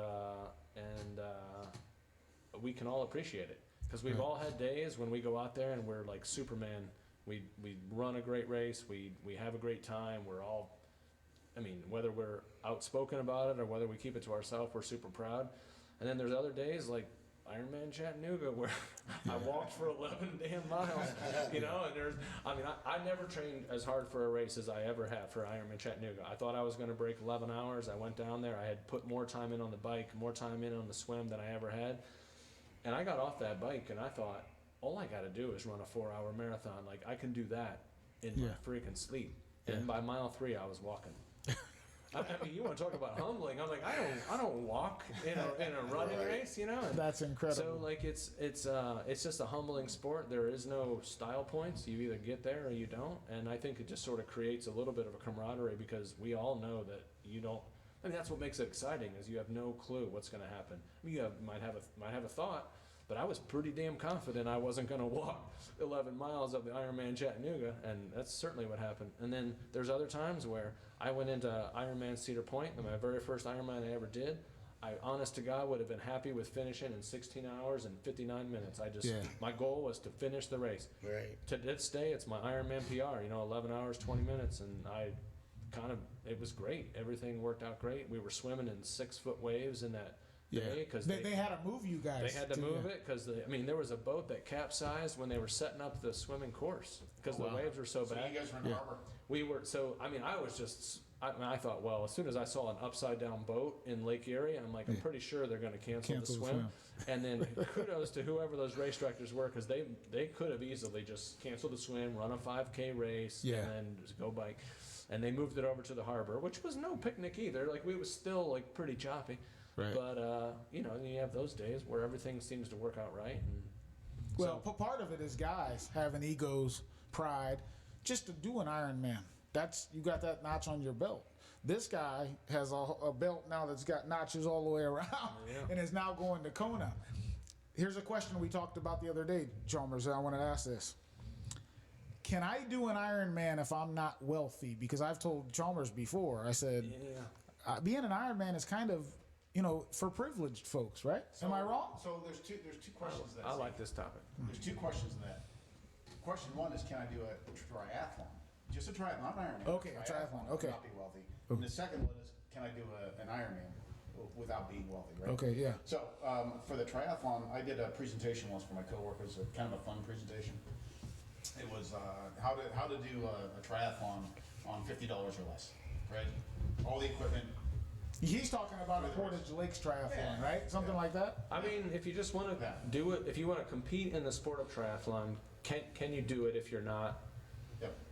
we can all appreciate it because we've all had days when we go out there and we're like Superman. We run a great race. We have a great time. We're all, I mean, whether we're outspoken about it or whether we keep it to ourselves, we're super proud. And then there's other days like Ironman Chattanooga where I walked for 11 damn miles, you know, and I never trained as hard for a race as I ever have for Ironman Chattanooga. I thought I was going to break 11 hours. I went down there. I had put more time in on the bike, more time in on the swim than I ever had. And I got off that bike and I thought, all I got to do is run a 4-hour marathon. Like, I can do that in my freaking sleep. And by mile 3, I was walking. I mean, you want to talk about humbling? I'm like, I don't walk in a running race, you know. And that's incredible. So like, it's just a humbling sport. There is no style points. You either get there or you don't. And I think it just sort of creates a little bit of a camaraderie because we all know that you don't. I mean, that's what makes it exciting is you have no clue what's going to happen. I mean, you might have a thought. But I was pretty damn confident I wasn't going to walk 11 miles of the Ironman Chattanooga, and that's certainly what happened. And then there's other times where I went into Ironman Cedar Point, and my very first Ironman I ever did. I, honest to God, would have been happy with finishing in 16 hours and 59 minutes. My goal was to finish the race. Right. To this day, it's my Ironman PR, 11 hours, 20 minutes, and it was great. Everything worked out great. We were swimming in 6-foot waves in that. Because they had to move you guys. They had to move it because there was a boat that capsized when they were setting up the swimming course because the waves were so bad. So you guys were in the harbor? We were. So I thought, well, as soon as I saw an upside down boat in Lake Erie, I'm like, I'm pretty sure they're going to cancel the swim. And then kudos to whoever those race directors were because they could have easily just canceled the swim, run a 5K race, and then just go bike. And they moved it over to the harbor, which was no picnic either. Like we was still like pretty choppy. Right. But, you have those days where everything seems to work out right. And part of it is guys having egos, pride, just to do an Ironman. You got that notch on your belt. This guy has a belt now that's got notches all the way around and is now going to Kona. Here's a question we talked about the other day, Chalmers, and I wanted to ask this. Can I do an Ironman if I'm not wealthy? Because I've told Chalmers before, I said, being an Ironman is kind of, for privileged folks, right? Am I wrong? So there's two questions to that. I like this topic. There's two questions to that. Question one is, can I do a triathlon? Just a triathlon, not an Ironman. Okay, a triathlon. Okay. Not be wealthy. And the second one is, can I do an Ironman without being wealthy, right? Okay, yeah. So for the triathlon, I did a presentation once for my coworkers, kind of a fun presentation. It was how to do a triathlon on $50 or less, right? All the equipment. He's talking about a Portage Lakes triathlon, right? Something like that? I mean, if you just want to do it, if you want to compete in the sport of triathlon, can you do it if you're not,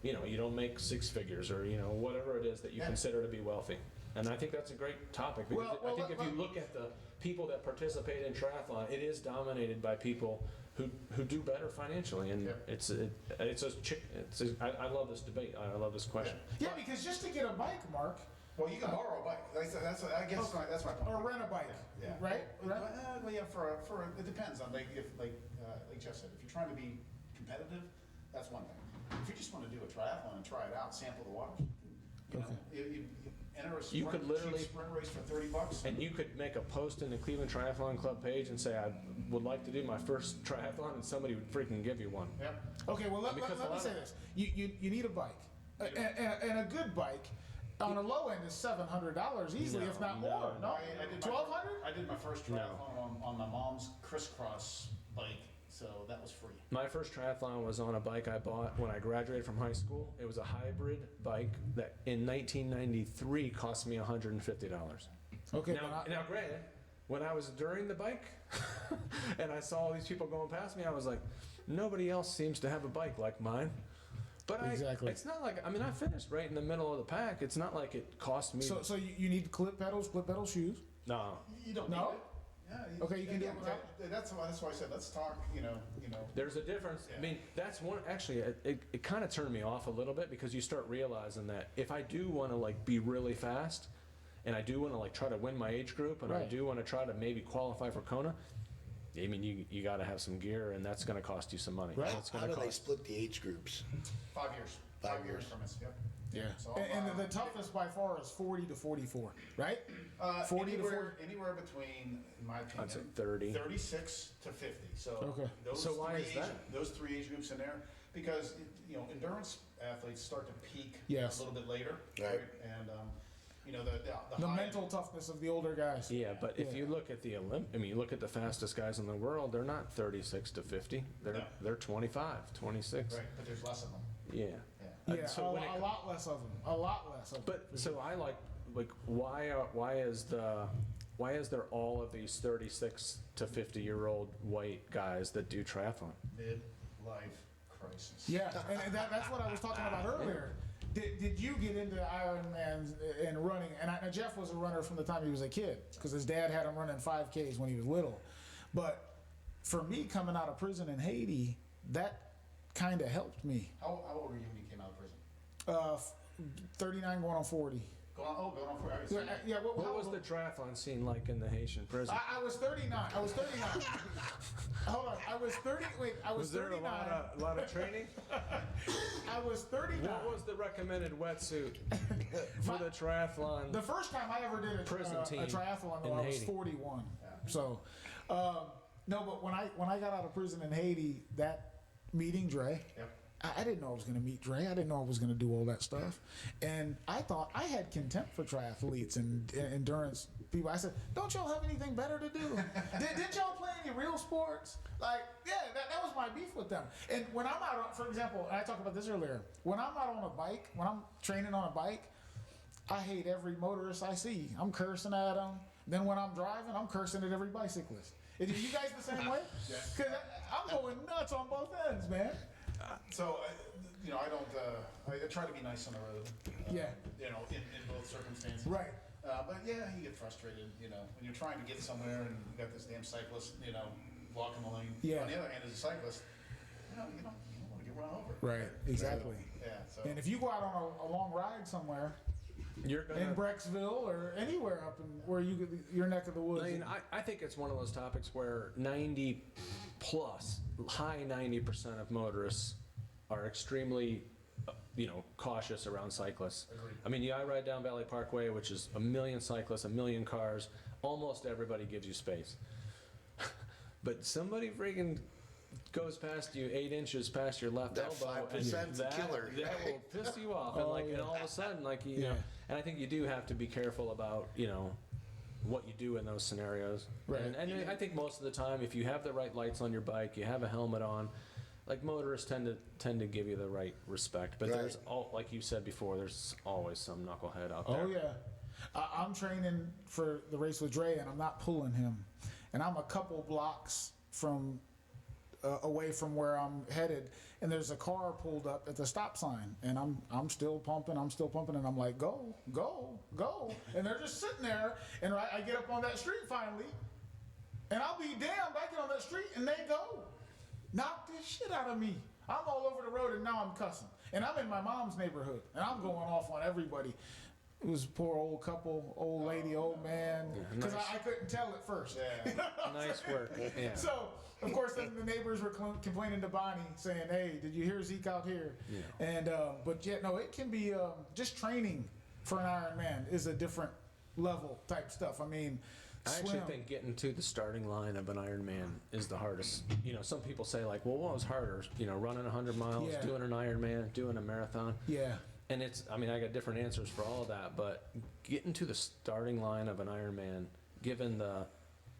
you don't make 6 figures or, whatever it is that you consider to be wealthy? And I think that's a great topic because I think if you look at the people that participate in triathlon, it is dominated by people who do better financially, and I love this debate. I love this question. Yeah, because just to get a bike, Mark. Well, you can borrow a bike. That's my point. Or rent a bike, right? It depends on like Jeff said. If you're trying to be competitive, that's one thing. If you just want to do a triathlon and try it out, sample the waters, enter a You could literally- cheap sprint race for $30. And you could make a post in the Cleveland Triathlon Club page and say, I would like to do my first triathlon, and somebody would freaking give you one. Yep. Okay, well, let Because a me lot say of- this. You need a bike. And a good bike on the low end is $700 easily, if not more. No, I did 1,200. I did my first No. triathlon on my mom's crisscross bike, so that was free. My first triathlon was on a bike I bought when I graduated from high school. It was a hybrid bike that in 1993 cost me $150. Okay, Now, granted, when I was during the bike and I saw all these people going past me, I was like, nobody else seems to have a bike like mine. But Exactly. it's not like, I mean, I finished right in the middle of the pack. It's not like it cost me. So you need clip pedal shoes. No. You don't No? need it. Yeah. Okay, you can do it again, without? That's why I said let's talk. There's a difference. I Yeah. mean, that's one. Actually, it kind of turned me off a little bit because you start realizing that if I do want to like be really fast, and I do want to like try to win my age group, and I Right. do want to try to maybe qualify for Kona, I mean, you got to have some gear, and that's going to cost you some money. Right. That's How going do to they cost. split the age groups? 5 years. 5 years. increments. Yep. Yeah. So And the toughest by far is 40 to 44, right? 40 to anywhere between, in my opinion, I'd say 30. 36 to 50. So Okay. those So why three is age, that? Those 3 age groups in there, because endurance athletes start to peak Yes. a little bit later, Right. And The high, mental toughness of the older guys. Yeah, but if Yeah. you look at you look at the fastest guys in the world, they're not 36 to 50. No. They're 25, 26. right? But there's less of them. Yeah. Yeah. Yeah, So when a it- lot less of them. A lot less of them. But so I like why is there all of these 36 to 50-year-old white guys that do triathlon? Midlife crisis. Yeah, and that's what I was talking about earlier. Did you get into Ironman and running? And Jeff was a runner from the time he was a kid because his dad had him running 5Ks when he was little. But for me, coming out of prison in Haiti, that kind of helped me. How old were you when you came out of prison? 39 going on 40. Going on for Yeah, What was the triathlon scene like in the Haitian prison? I was 39. Hold on. I was 30. Wait, I was, Was there 39. a lot of training? I was 39. What was the recommended wetsuit for the triathlon? The first time I ever did a Prison team triathlon, in though, I was Haiti. 41. So, no, but when I got out of prison in Haiti, that meeting Dre, Yep. I didn't know I was going to meet Dre. I didn't know I was going to do all that stuff. And I thought I had contempt for triathletes and endurance people. I said, don't y'all have anything better to do? did y'all play any real sports? Like, yeah, that was my beef with them. And when I'm out, for example, and I talked about this earlier, when I'm out on a bike, when I'm training on a bike, I hate every motorist I see. I'm cursing at them. Then when I'm driving, I'm cursing at every bicyclist. Are you guys the same way? Yeah. Because I'm going nuts on both ends, man. So, I don't. I try to be nice on the road. Yeah. In both circumstances. Right. But yeah, you get frustrated. When you're trying to get somewhere and you got this damn cyclist, blocking the lane. Yeah. On the other hand, as a cyclist, you don't want to get run over. Right. Exactly. So, yeah. So. And if you go out on a long ride somewhere You're in gonna. Brecksville or anywhere up in where your neck of the woods, I mean, I think it's one of those topics where 90 plus, high 90% of motorists are extremely, cautious around cyclists. Agreed. I mean, I ride down Valley Parkway, which is 1 million cyclists, 1 million cars. Almost everybody gives you space. But somebody freaking goes past you 8 inches past your left That elbow, 5%'s a killer. That will piss you off, and all of a sudden, Yeah. and I think you do have to be careful about what you do in those scenarios. Right. And I think most of the time, if you have the right lights on your bike, you have a helmet on, like motorists tend to give you the right respect. But Right. there's like you said before, there's always some knucklehead out there. oh yeah, I'm training for the race with Dre, and I'm not pulling him, and I'm a couple blocks from away from where I'm headed, and there's a car pulled up at the stop sign, and I'm still pumping, and I'm like, go, and they're just sitting there, and I get up on that street finally, and I'll be damned, I get on that street, and they go, knock this shit out of me. I'm all over the road, and now I'm cussing, and I'm in my mom's neighborhood, and I'm going off on everybody. It was a poor old couple, old lady, old man, because nice. I couldn't tell at first. Yeah. Nice work. Yeah. So, of course, then the neighbors were complaining to Bonnie, saying, "Hey, did you hear Zeke out here?" Yeah. And but yeah, no, it can be just training. for an Ironman is a different level type stuff. I mean, I actually think getting to the starting line of an Ironman is the hardest. You know, some people say like, well, what was harder? You know, running 100 miles, Yeah. doing an Ironman, doing a marathon. Yeah. And I mean, I got different answers for all of that, but getting to the starting line of an Ironman, given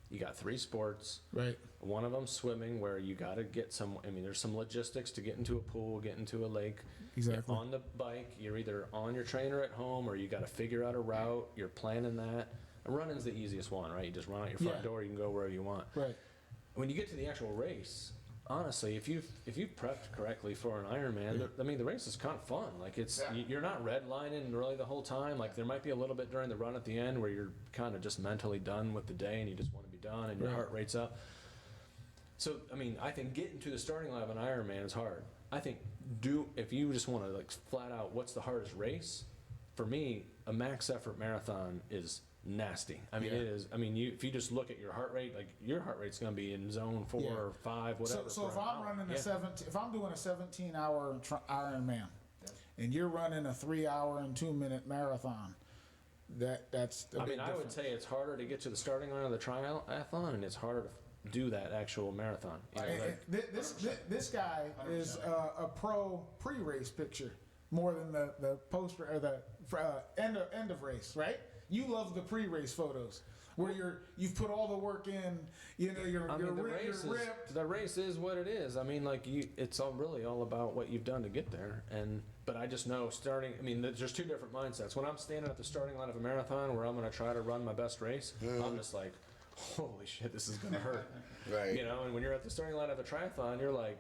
you got 3 sports. Right. One of them swimming, where you got to get there's some logistics to get into a pool, get into a lake. Exactly. On the bike, you're either on your trainer at home or you got to figure out a route. You're planning that. And running's the easiest one, right? You just run out your front door, you can go wherever you want. Right. When you get to the actual race, honestly, if you've prepped correctly for an Ironman, I mean, the race is kind of fun. Like you're not redlining really the whole time. Like there might be a little bit during the run at the end where you're kind of just mentally done with the day and you just want to be done and your heart rate's up. So, I mean, I think getting to the starting line of an Ironman is hard. I think if you just want to like flat out, what's the hardest race? For me, a max effort marathon is nasty. I mean, it is. I mean, if you just look at your heart rate, like your heart rate's going to be in zone 4 or 5, whatever. So if I'm running if I'm doing a 17-hour Ironman, and you're running a 3-hour and 2-minute marathon, that's. I mean, I would say it's harder to get to the starting line of the triathlon, and it's harder to do that actual marathon. You know, This guy is a pro pre-race picture more than the post or the end of race, right? You love the pre-race photos where you've put all the work in. You know, you're ripped. The race is what it is. I mean, like it's really all about what you've done to get there. But I just know starting. I mean, there's 2 different mindsets. When I'm standing at the starting line of a marathon where I'm going to try to run my best race, I'm just like, holy shit, this is going to hurt. Right. You know, and when you're at the starting line of a triathlon, you're like,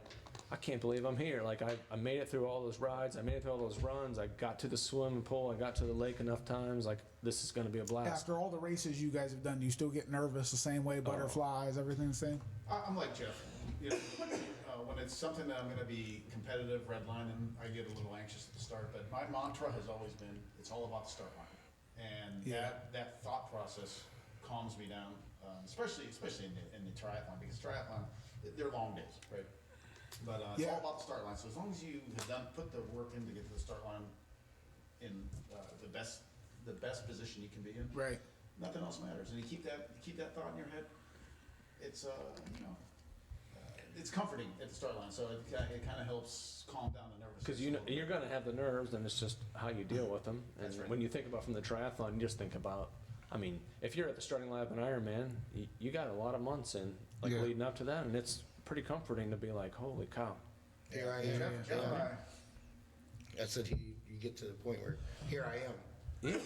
I can't believe I'm here. Like I made it through all those rides. I made it through all those runs. I got to the swimming pool. I got to the lake enough times. Like this is going to be a blast. After all the races you guys have done, do you still get nervous the same way? Butterflies, everything the same? I'm like Jeff. You know, when it's something that I'm going to be competitive, redlining, I get a little anxious at the start. But my mantra has always been, it's all about the start line. And that thought process calms me down, especially in the triathlon, because triathlon, they're long days, right? But it's all about the start line. So as long as you have put the work in to get to the start line in the best position you can be in, Right. nothing else matters. And you keep that thought in your head. It's it's comforting at the start line. So it kind of helps calm down the nervousness. Because you're going to have the nerves, and it's just how you deal with them. And That's right. when you think about from the triathlon, you just think about. I mean, if you're at the starting line of an Ironman, you got a lot of months in leading up to that, and it's pretty comforting to be like, holy cow. Here I am. I said you get to the point where here I am. Yeah.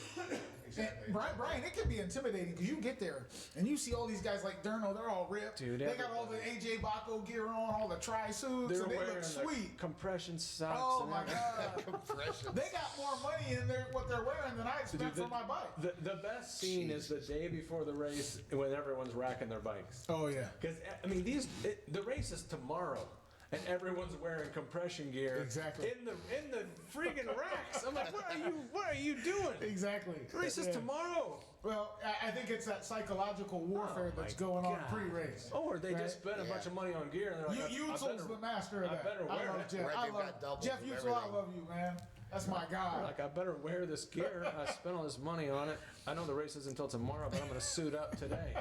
Exactly. Brian, it can be intimidating because you get there and you see all these guys like Durno, they're all ripped. Dude, they got all the AJ Baco gear on, all the tri-suits, They're and they wearing look sweet. compression socks. Oh and my everything. God. Compression. They got more money in what they're wearing than I spent for my bike. The best scene is the day before the race when everyone's racking their bikes. Oh yeah. Because, I mean, the race is tomorrow. And everyone's wearing compression gear. Exactly. In the freaking racks. I'm like, what are you doing? Exactly. The race is tomorrow. Well, I think it's that psychological warfare that's going on pre-race. Or they just spent a bunch of money on gear and they're like, Utzel's the master of that. I better wear love it. Jeff. Right, I they've love got doubles Jeff of Utzel. I everything. love you, man. That's my guy. Like, I better wear this gear. I spent all this money on it. I know the race isn't until tomorrow, but I'm going to suit up today.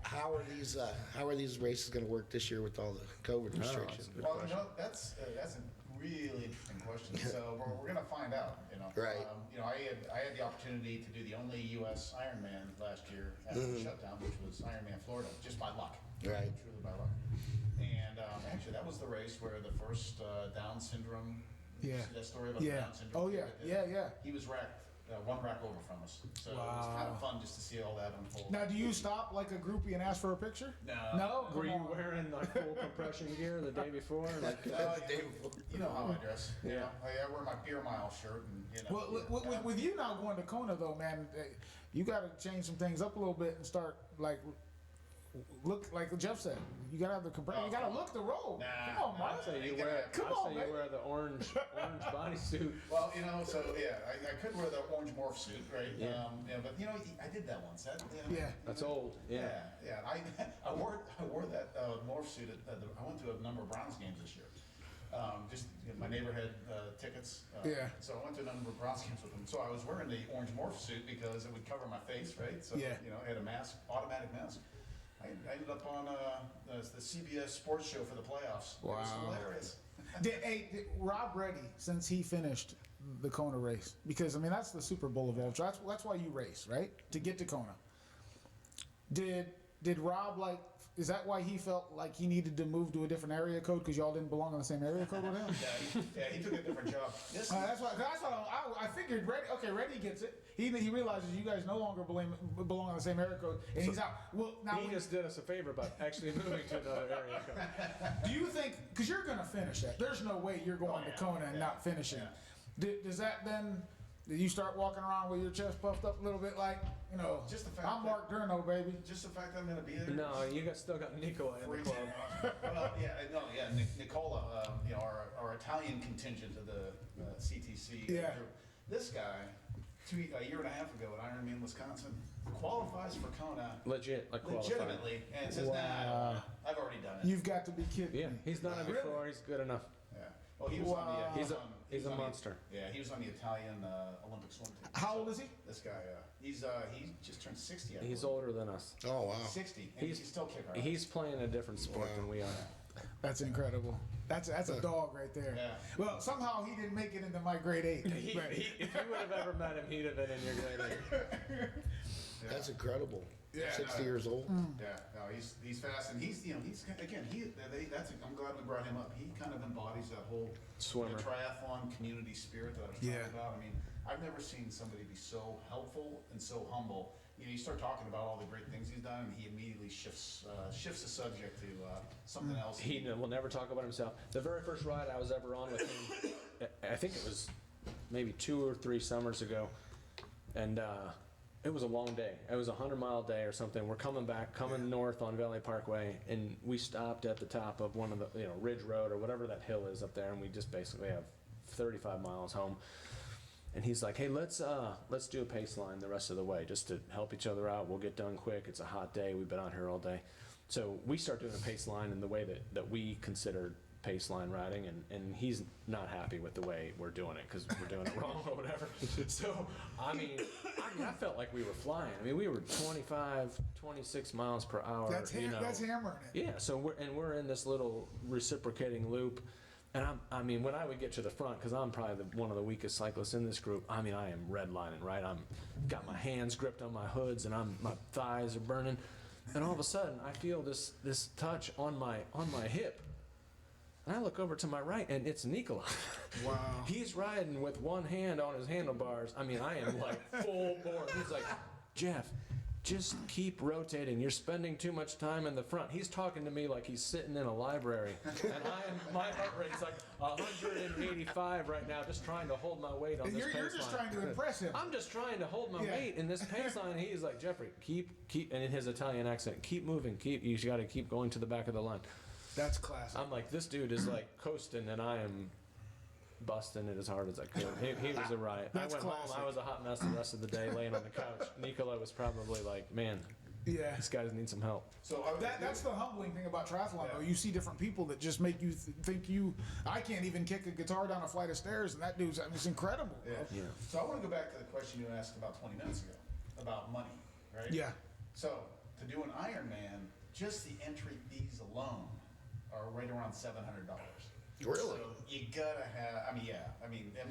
How are these races going to work this year with all the COVID restrictions? Well, that's a really interesting question. So we're going to find out. Right. I had the opportunity to do the only U.S. Ironman last year after the shutdown, which was Ironman Florida, just by luck. Right. Truly by luck. And actually, that was the race where the first Down syndrome. Yeah. See that story about Yeah. Down syndrome? Oh yeah. Yeah. He was racked, one rack over from us. So it was kind of fun just to see all that unfold. Now, do you stop like a groupie and ask for a picture? No. No. Were Come you on. wearing like full compression gear the day before? Like, You know how I dress. You Yeah. know? I wear my Beer Mile shirt and Well, with you now going to Kona though, man, you got to change some things up a little bit and start look like Jeff said. You got to have the compression. You got to look the road. Nah, Come on, nah. man. I'd say you Come on, you baby. wear the orange bodysuit. Well, so yeah, I could wear the orange morph suit, right? Yeah. But I did that once. Yeah. That's old. Yeah. I wore that morph suit I went to a number of Browns games this year. My neighbor had tickets. Yeah. So I went to a number of bronze camps with him. So I was wearing the orange morph suit because it would cover my face, right? So, Yeah. I had a mask, automatic mask. I ended up on the CBS sports show for the playoffs. It was Wow. hilarious. Did Rob Reddy, since he finished the Kona race, because I mean that's the Super Bowl of ultra. That's why you race, right? To get to Kona. Did Rob is that why he felt like he needed to move to a different area code because y'all didn't belong on the same area code with him? He took a different job. That's why I figured Reddy gets it. He realizes you guys no longer belong on the same area code, and he's out. Well, now He just did us a favor by actually moving to another area code. do you think, because you're going to finish that, there's no way you're going to Kona and not finishing. Does that then, did you start walking around with your chest puffed up a little bit like, Just the fact I'm that- Mark Durno, baby. Just the fact that I'm going to be there. No, you still got Nicola in the club. Well, Nicola, our Italian contingent of the CTC Yeah. group. This guy, a year and a half ago at Ironman, Wisconsin, qualifies for Kona Legit, like qualified. legitimately, and says, "Nah, I don't want it. I've already done it." You've got to be kidding Yeah, me. he's done it before. He's good enough. Yeah. Well, he was on Wow. the. He's a monster. He was on the Italian Olympic swim team. How old is he? This guy, he just turned 60. I He's believe. older than us. Oh, wow. 60, and he's still kicking ass. He's playing a different sport than we are. That's incredible. That's a dog right there. Yeah. Well, somehow he didn't make it into my grade 8. If you would have ever met him, he'd have been in your grade. That's incredible. Yeah, 60 no. years old. Yeah, no, he's fast, and he's again I'm glad we brought him up. He kind of embodies that whole Swimmer. triathlon community spirit that I was Yeah. talking about. I mean, I've never seen somebody be so helpful and so humble. You start talking about all the great things he's done, and he immediately shifts the subject to something else. He will never talk about himself. The very first ride I was ever on with him, I think it was maybe 2 or 3 summers ago, and it was a long day. It was a 100-mile day or something. We're coming north on Valley Parkway, and we stopped at the top of one of the, Ridge Road or whatever that hill is up there, and we just basically have 35 miles home. And he's like, "Hey, let's do a pace line the rest of the way, just to help each other out. We'll get done quick. It's a hot day. We've been out here all day." So we start doing a pace line in the way that we considered pace line riding, and he's not happy with the way we're doing it because we're doing it wrong or whatever. So I mean, I felt like we were flying. I mean, we were 25, 26 miles per hour. That's hammering it. Yeah. So we're in this little reciprocating loop. And when I would get to the front, because I'm probably one of the weakest cyclists in this group, I am redlining, right? I'm got my hands gripped on my hoods, and my thighs are burning, and all of a sudden I feel this touch on my hip, and I look over to my right, and it's Nikola. Wow. He's riding with one hand on his handlebars. I mean, I am like full bore. He's like, "Jeff, just keep rotating. You're spending too much time in the front." He's talking to me like he's sitting in a library, and my heart rate's like 185 right now, just trying to hold my weight on this pace line. You're just trying to impress him. I'm just trying to hold my weight in this pace line. He's like, "Jeffrey, keep," and in his Italian accent, "keep moving. You got to keep going to the back of the line." That's classic. I'm like, this dude is like coasting, and I am busting it as hard as I could. He was a riot. That's I went classic. home. I was a hot mess the rest of the day, laying on the couch. Nicola was probably like, "Man, Yeah. these guys need some help." So That's the humbling thing about triathlon, though. Yeah. You see different people that just make you think I can't even kick a guitar down a flight of stairs, and that dude's, it's incredible. Bro. Yeah. So I want to go back to the question you asked about 20 minutes ago about money, right? Yeah. So to do an Ironman, just the entry fees alone are right around $700. Really? So you gotta have.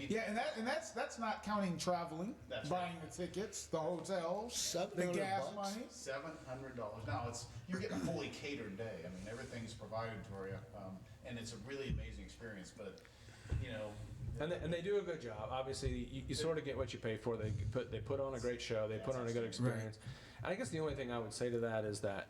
Yeah, and that's not counting traveling, That's buying the tickets, the hotels, the $700 gas bucks? money. $700. Now you're getting a fully catered day. I mean, everything's provided for you, and it's a really amazing experience. But And they do a good job. Obviously, you sort of get what you pay for. They put on a great show. They put on a good experience. And I guess the only thing I would say to that is that,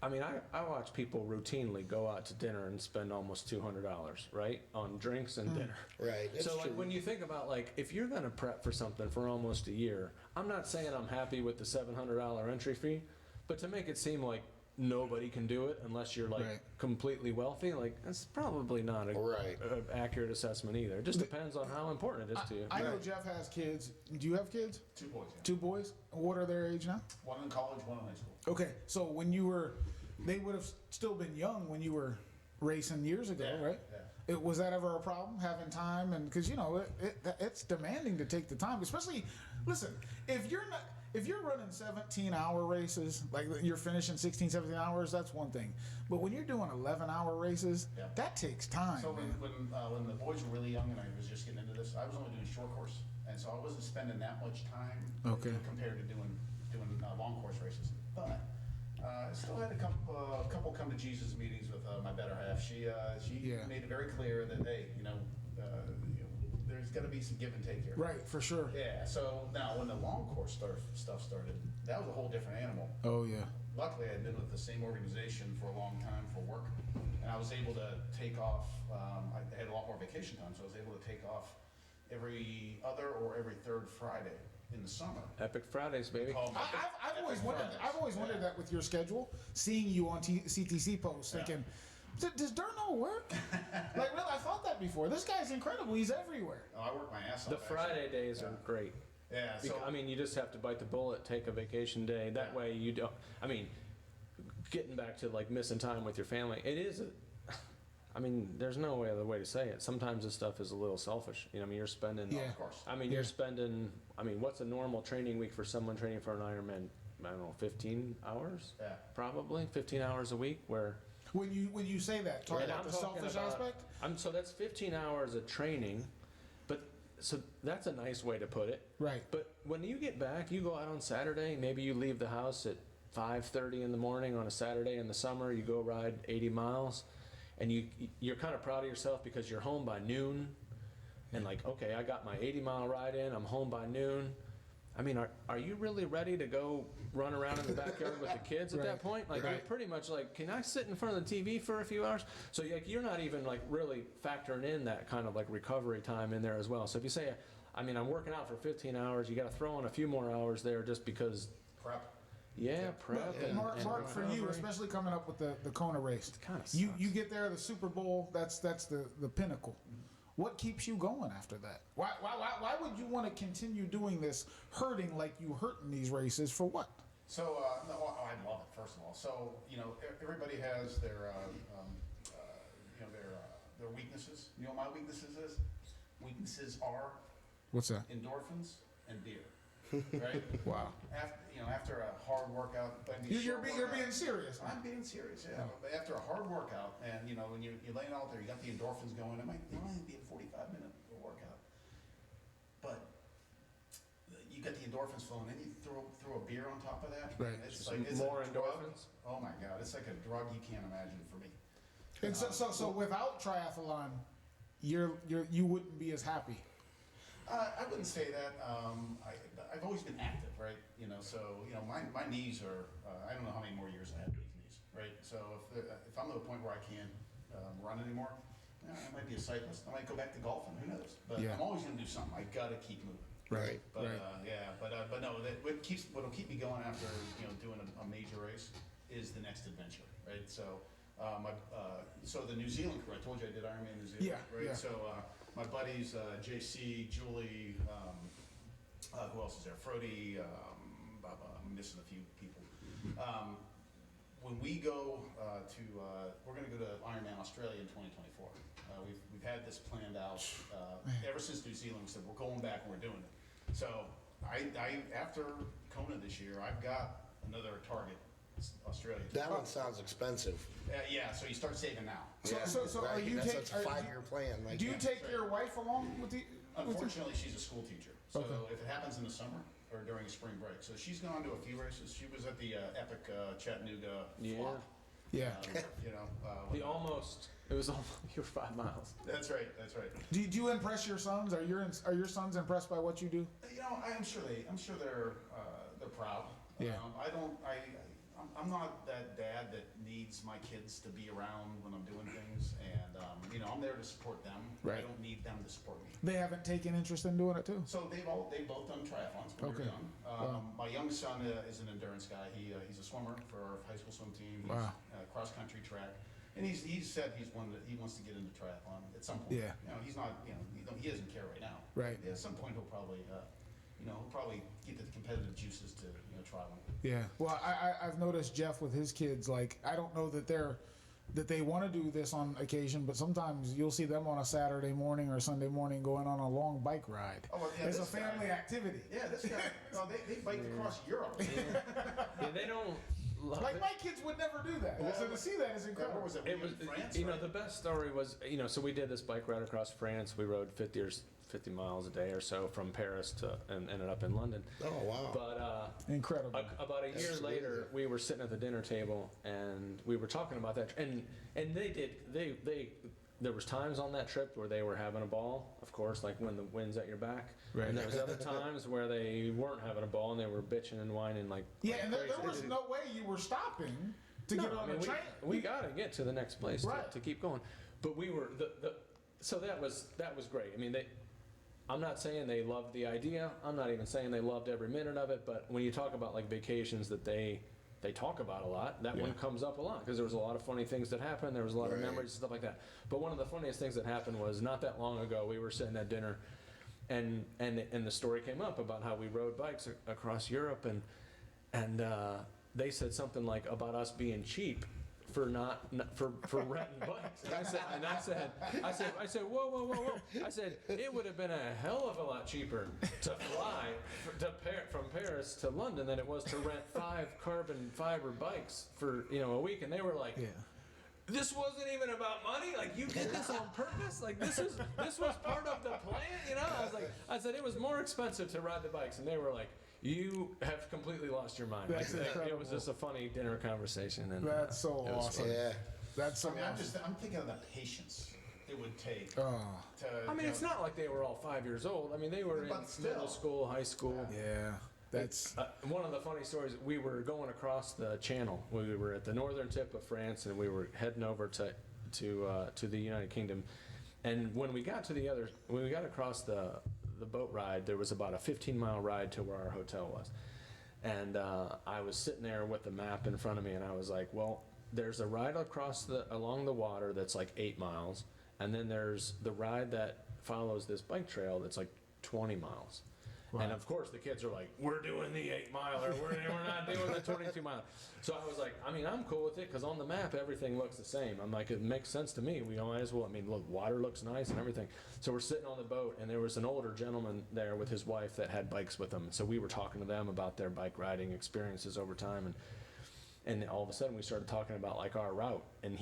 I watch people routinely go out to dinner and spend almost $200, right, on drinks and dinner. Right. That's So, true. when you think about, if you're going to prep for something for almost a year, I'm not saying I'm happy with the $700 entry fee, but to make it seem like nobody can do it unless you're Right. completely wealthy, that's probably not Right. a accurate assessment either. It just depends on how important it is to you. I know Jeff has kids. Do you have kids? 2 boys. Yeah. 2 boys? What are their age now? One in college, one in high school. Okay, so they would have still been young when you were racing years ago, Yeah, right? yeah. Was that ever a problem, having time? And because it's demanding to take the time, especially. Listen, if you're running 17-hour races, like you're finishing 16, 17 hours, that's one thing. But when you're doing 11-hour races, Yeah. that takes time. So man. when the boys were really young and I was just getting into this, I was only doing short course, and so I wasn't spending that much time compared to doing long course races. But I still had a couple come to Jesus meetings with my better half. She made it very clear that hey, there's got to be some give and take here. Right, for sure. Yeah. So now when the long course stuff started, that was a whole different animal. Oh yeah. Luckily, I'd been with the same organization for a long time for work, and I was able to take off. I had a lot more vacation time, so I was able to take off every other or every third Friday in the summer. Epic Fridays, baby. I've always wondered that with your schedule, seeing you on CTC posts, thinking, does Durno work? Like, really, I thought that before. This guy's incredible. He's everywhere. Oh, I work my ass off. The Friday days are great. Yeah. So I mean, you just have to bite the bullet, take a vacation day. That way you don't, I mean, getting back to like missing time with your family, it is I mean, there's no other way to say it. Sometimes this stuff is a little selfish. I mean, you're spending, of course. I mean, you're spending, what's a normal training week for someone training for an Ironman? I don't know, 15 hours? Yeah. Probably 15 hours a week where. When you say that, talk about the selfish aspect. So that's 15 hours of training, so that's a nice way to put it. Right. But when you get back, you go out on Saturday, maybe you leave the house at 5:30 in the morning on a Saturday in the summer, you go ride 80 miles, and you're kind of proud of yourself because you're home by noon, and like, okay, I got my 80-mile ride in, I'm home by noon. I mean, are you really ready to go run around in the backyard with the kids at that point? Like, you're pretty much like, can I sit in front of the TV for a few hours? So like, you're not even like really factoring in that kind of like recovery time in there as well. So if you say, I'm working out for 15 hours, you got to throw in a few more hours there just because. Prep. Yeah, prep. But Mark, for you, especially coming up with the Kona race, you get there, the Super Bowl, that's the pinnacle. What keeps you going after that? Why would you want to continue doing this, hurting like you hurt in these races for what? So I love it. First of all, so everybody has their their weaknesses. You know what my weaknesses is? Weaknesses are What's that? endorphins and beer. Right? Wow. After a hard workout, You're being serious. I'm being serious, yeah. But after a hard workout, and when you're laying out there, you got the endorphins going. It might only be a 45-minute workout, but you got the endorphins flowing. Then you throw a beer on top of that. Right. It's like More a drug. endorphins? Oh my God, it's like a drug you can't imagine for me. And so without triathlon, you wouldn't be as happy. I wouldn't say that. I've always been active, right? So my knees are. I don't know how many more years I have with these knees, right? So if I'm at a point where I can't run anymore, I might be a cyclist. I might go back to golfing. Who knows? But I'm always going to do something. I gotta keep moving. Right. But but no. What'll keep me going after doing a major race is the next adventure, right? So so the New Zealand crew. I told you I did Ironman New Zealand. Yeah. Right. Yeah. So my buddies JC, Julie. Who else is there? Frody. I'm missing a few people. When we go we're going to go to Ironman Australia in 2024. We've had this planned out ever since New Zealand. We said we're going back and we're doing it. So I after Kona this year, I've got another target, Australia. That one sounds expensive. Yeah, so you start saving now. So are you That's a 5-year plan. Like, do you take your wife along with the? Unfortunately, she's a school teacher. So Okay. if it happens in the summer or during spring break, so she's gone to a few races. She was at the Epic Chattanooga flop. Yeah. It was almost, you were 5 miles. That's right. That's right. Do you impress your sons? Are your sons impressed by what you do? I'm sure they're proud. Yeah. I'm not that dad that needs my kids to be around when I'm doing things, and I'm there to support them. Right. I don't need them to support me. They haven't taken interest in doing it too. So they've both done triathlons when Okay. they're young. Wow. My young son is an endurance guy. He's a swimmer for our high school swim team. He's Wow. Cross country track, and he's said he wants to get into triathlon at some point. Yeah. He's not. He doesn't care right now. Right. At some point he'll probably get the competitive juices to try one. Yeah. Well, I've noticed Jeff with his kids. Like, I don't know that they're that they want to do this on occasion, but sometimes you'll see them on a Saturday morning or Sunday morning going on a long bike ride. Oh, well, yeah, it's a this guy- family activity. Yeah, this guy, well, they biked across Europe. Yeah, they don't love Like it. my kids would never do that. So to see that is Where incredible. was it? It was, in France, you know, right? the best story was, you know, so we did this bike ride across France. We rode 50 miles a day or so from Paris to, and ended up in London. Oh, wow. But Incredible. about a year Absolutely. later, we were sitting at the dinner table and we were talking about that. And there was times on that trip where they were having a ball, of course, like when the wind's at your back. Right. And there was other times where they weren't having a ball and they were bitching and whining like Yeah, and there crazy. was no way you were stopping to get No, on I mean, the train. we got to get to the next place Right. to keep going. But we were so that was great. I mean, I'm not saying they loved the idea. I'm not even saying they loved every minute of it. But when you talk about like vacations that they talk about a lot, that one comes up a lot because there was a lot of funny things that happened. There was a lot of Right. memories and stuff like that. But one of the funniest things that happened was not that long ago. We were sitting at dinner, and the story came up about how we rode bikes across Europe, and they said something like about us being cheap for for renting bikes. And I said, whoa. I said, it would have been a hell of a lot cheaper to fly from Paris to London than it was to rent 5 carbon fiber bikes for, you know, a week. And they were like, Yeah. this wasn't even about money. Like, you did this on purpose. Like, this was part of the plan. You know, I said it was more expensive to ride the bikes, and they were like, you have completely lost your mind. That's Like, it incredible. was just a funny dinner conversation, and That's so it was awesome. Yeah. That's so I mean, awesome. I'm thinking of the patience it would take Oh, to. I mean, it's not like they were all 5 years old. I mean, they were in But still. middle school, high school. yeah. That's One of the funny stories, we were going across the channel. We were at the northern tip of France, and we were heading over to the United Kingdom. And when we got across the boat ride, there was about a 15-mile ride to where our hotel was. And I was sitting there with the map in front of me, and I was like, well, there's a ride along the water that's like 8 miles, and then there's the ride that follows this bike trail that's like 20 miles. And of course, the kids are like, we're doing the 8 miler, we're not doing the 22 miler. So I was like, I mean, I'm cool with it because on the map, everything looks the same. I'm like, it makes sense to me. We might as well, I mean, look, water looks nice and everything. So we're sitting on the boat, and there was an older gentleman there with his wife that had bikes with them. So we were talking to them about their bike riding experiences over time. And all of a sudden, we started talking about like our route, and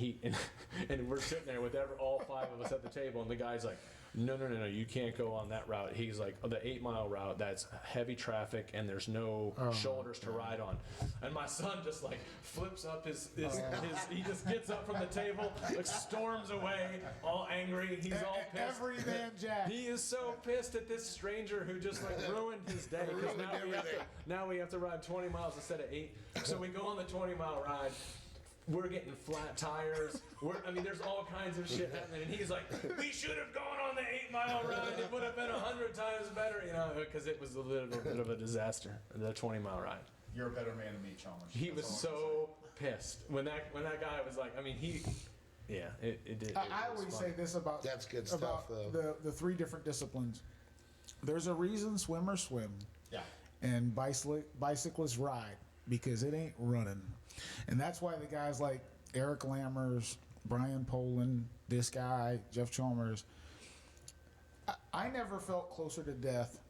and we're sitting there with all 5 of us at the table, and the guy's like, no, you can't go on that route. He's like, the 8 mile route, that's heavy traffic, and there's no shoulders to ride on. And my son just like flips up his he just gets up from the table, like storms away, all angry. He's all pissed. every man Jack. He is so pissed at this stranger who just like ruined his day because now we have to ride 20 miles instead of 8. So we go on the 20-mile ride. We're getting flat tires. I mean, there's all kinds of shit happening, and he's like, "We should have gone on the 8-mile ride. It would have been 100 times better, you know, because it was a little bit of a disaster. The 20-mile ride. You're a better man than me, Chalmers. He was That's all so pissed when that guy was like, I mean, it did. I always say this about That's good stuff, though. the 3 different disciplines. There's a reason swimmers swim Yeah. and bicyclists ride, because it ain't running. And that's why the guys like Eric Lammers, Brian Poland, this guy, Jeff Chalmers, I never felt closer to death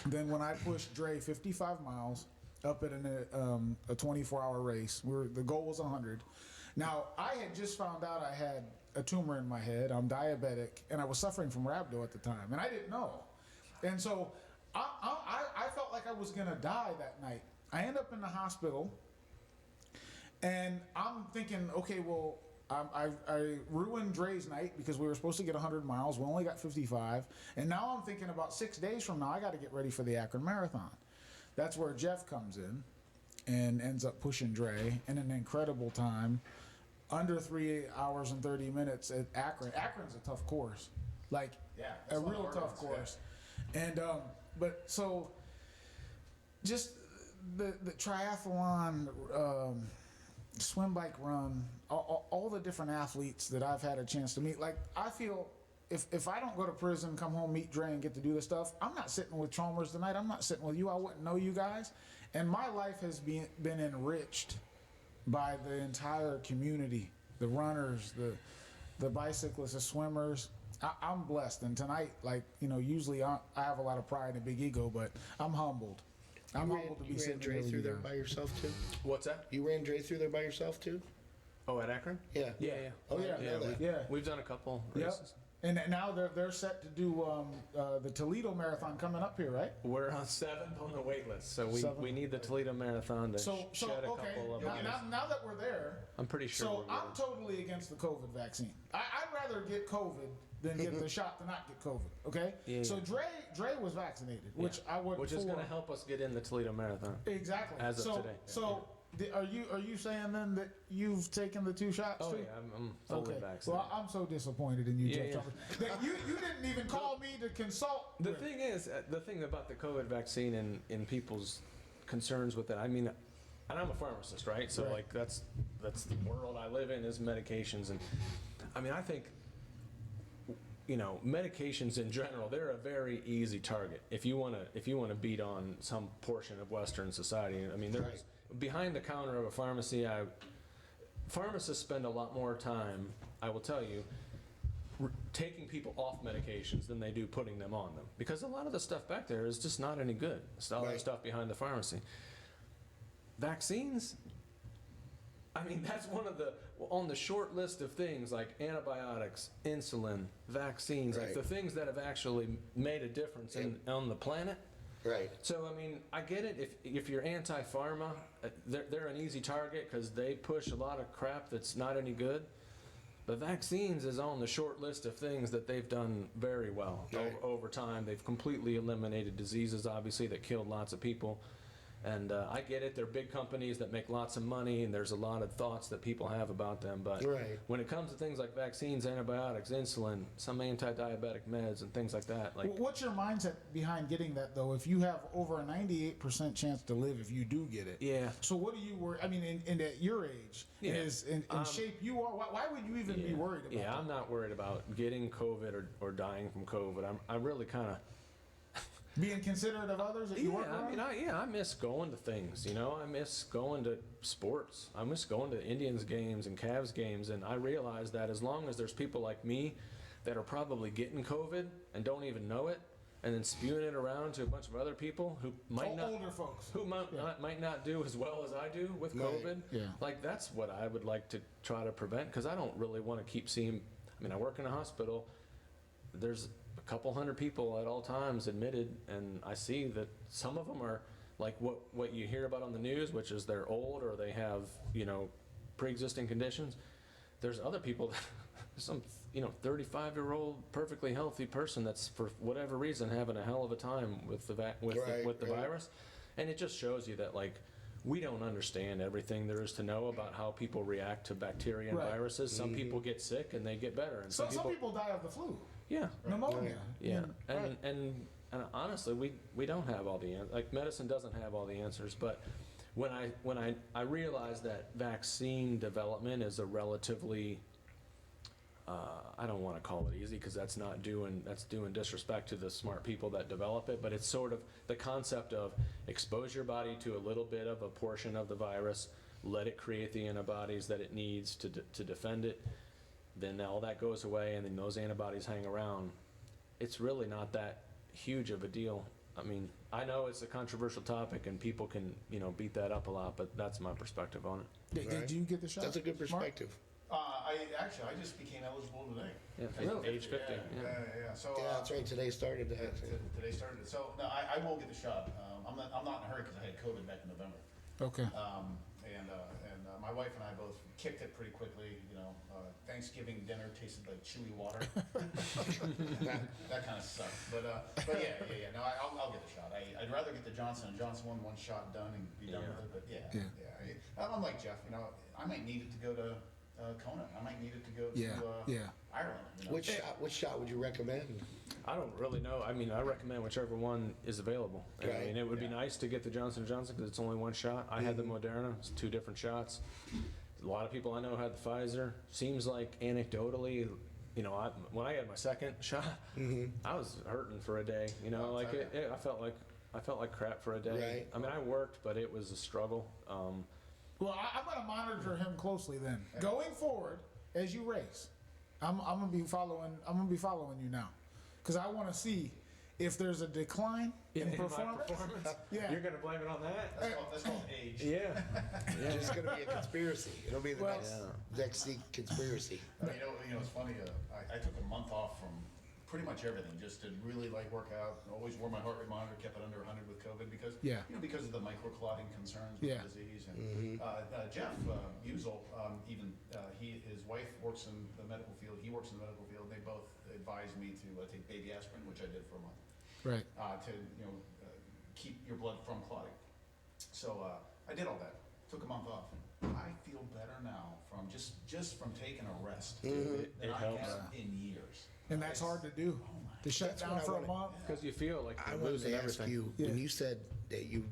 than when I pushed Dre 55 miles up at a 24-hour race. The goal was 100. Now, I had just found out I had a tumor in my head. I'm diabetic, and I was suffering from rhabdo at the time, and I didn't know. And so I felt like I was going to die that night. I end up in the hospital, and I'm thinking, okay, well, I ruined Dre's night because we were supposed to get 100 miles. We only got 55. And now I'm thinking about 6 days from now, I got to get ready for the Akron Marathon. That's where Jeff comes in and ends up pushing Dre in an incredible time, under 3 hours and 30 minutes at Akron. Akron's a tough course, like Yeah, a that's one of real the hard tough ones, course. And but so just the triathlon, swim, bike, run, all the different athletes that I've had a chance to meet. Like, I feel if I don't go to prison, come home, meet Dre, and get to do this stuff, I'm not sitting with Chalmers tonight. I'm not sitting with you. I wouldn't know you guys. And my life has been enriched by the entire community the runners, the bicyclists, the swimmers. I'm blessed, and tonight, like, you know, usually I have a lot of pride and big ego, but I'm humbled. I'm humbled to be You ran sitting Dre here with through you there guys. by yourself too? What's that? You ran Dre through there by yourself too? Oh, at Akron? Yeah. Yeah. Oh, yeah. I didn't know that. Yeah. We've done a couple Yep. races. And now they're set to do the Toledo Marathon coming up here, right? We're on 7th on the wait list, so we Seventh. need the Toledo Marathon to So shed a okay. couple of Now that we're there, I'm pretty sure so we're I'm good. totally against the COVID vaccine. I'd rather get COVID than get the shot to not get COVID. Okay. Yeah, So yeah. Dre was vaccinated, which Yeah. I would. Which is going to help us get in the Toledo Marathon. Exactly. As of so, today. So are you saying then that you've taken the 2 shots Oh too? yeah, I'm fully Okay. vaccinated. Well, I'm so disappointed in you, Yeah, Jeff yeah. Chalmers. That you didn't even call me to consult. The with. thing is, the thing about the COVID vaccine and people's concerns with it, I mean, and I'm a pharmacist, right? So Right. like that's the world I live in is medications, and I mean I think, you know, medications in general, they're a very easy target if you want to beat on some portion of Western society. I mean, there's behind the counter of a pharmacy. Pharmacists spend a lot more time, I will tell you, taking people off medications than they do putting them on them, because a lot of the stuff back there is just not any good. It's all the Right. stuff behind the pharmacy. Vaccines, I mean, that's one of the, on the short list of things like antibiotics, insulin, vaccines, like Right. the things that have actually made a difference on the planet. Right. So, I mean, I get it. If you're anti-pharma, they're an easy target because they push a lot of crap that's not any good. But vaccines is on the short list of things that they've done very well Right. over time. They've completely eliminated diseases, obviously, that killed lots of people. And I get it. They're big companies that make lots of money, and there's a lot of thoughts that people have about them. But Right. when it comes to things like vaccines, antibiotics, insulin, some anti-diabetic meds, and things like that, like What's your mindset behind getting that though? If you have over a 98% chance to live if you do get it. yeah. So what do you worry? I mean, in at your age, Yeah. is in shape you are. Why would you even be worried about? Yeah, that? I'm not worried about getting COVID or dying from COVID. I'm really kind of Being considerate of others that you work around. I miss going to things. You know, I miss going to sports. I miss going to Indians games and Cavs games, and I realize that as long as there's people like me that are probably getting COVID and don't even know it, and then spewing it around to a bunch of other people who might not older folks. who might not do as well as I do with Right. COVID. Yeah. Like that's what I would like to try to prevent, because I don't really want to keep seeing. I mean, I work in a hospital. There's a couple hundred people at all times admitted, and I see that some of them are like what you hear about on the news, which is they're old or they have, you know, pre-existing conditions. There's other people that some, you know, 35-year-old perfectly healthy person that's for whatever reason having a hell of a time with the Right, with the right. virus, and it just shows you that like we don't understand everything there is to know about how people react to bacteria and Right. viruses. Some people get sick and they get better, and Some people die of the flu, yeah, pneumonia. yeah, Right. and honestly, we don't have all the answers. Like medicine doesn't have all the answers, but when I realized that vaccine development is a relatively I don't want to call it easy because that's doing disrespect to the smart people that develop it, but it's sort of the concept of expose your body to a little bit of a portion of the virus, let it create the antibodies that it needs to defend it, then all that goes away, and then those antibodies hang around. It's really not that huge of a deal. I mean, I know it's a controversial topic and people can, you know, beat that up a lot, but that's my perspective on it. Did you get the shot? That's a good Mark? perspective. I just became eligible today. Yeah, Really? age 50. Yeah. So Yeah, that's right. Today started that. today started it. So no, I will get the shot. I'm not in a hurry because I had COVID back in November. Okay. And my wife and I both kicked it pretty quickly. You know, Thanksgiving dinner tasted like chewy water. that kind of sucked. But yeah. No, I'll get the shot. I'd rather get the Johnson & Johnson one shot done and be done with it. But yeah. I'm like Jeff. You know, I might need it to go to Kona. I might need it to go to Ireland. You know? Which shot would you recommend? I don't really know. I mean, I recommend whichever one is available. I Right. mean, it would be nice to get the Johnson & Johnson because it's only one shot. I had the Moderna. It's 2 different shots. A lot of people I know had the Pfizer. Seems like anecdotally, you know, when I had my second shot, I was hurting for a day. You know, like I felt like crap for a day. Right. I mean, I worked, but it was a struggle. Well, I'm going to monitor him closely then. Going forward, as you race, I'm going to be following. I'm going to be following you now, because I want to see if there's a decline in my performance. Yeah. You're gonna blame it on that? That's called age. Yeah. It's going to be a conspiracy. It'll be the Well- next conspiracy. You know, it's funny. I took a month off from pretty much everything, just to really like work out. Always wore my heart rate monitor, kept it under 100 with COVID because because of the microclotting concerns with the disease. And Jeff Usel, his wife works in the medical field. He works in the medical field. They both advised me to take baby aspirin, which I did for a month. Right. To keep your blood from clotting. So I did all that. Took a month off. I feel better now from just from taking a rest than It I helps. have in years. And that's hard to do. To shut That's down what I for a wanted- month. Because you feel like I you're wanted losing to ask everything. you, when you said that you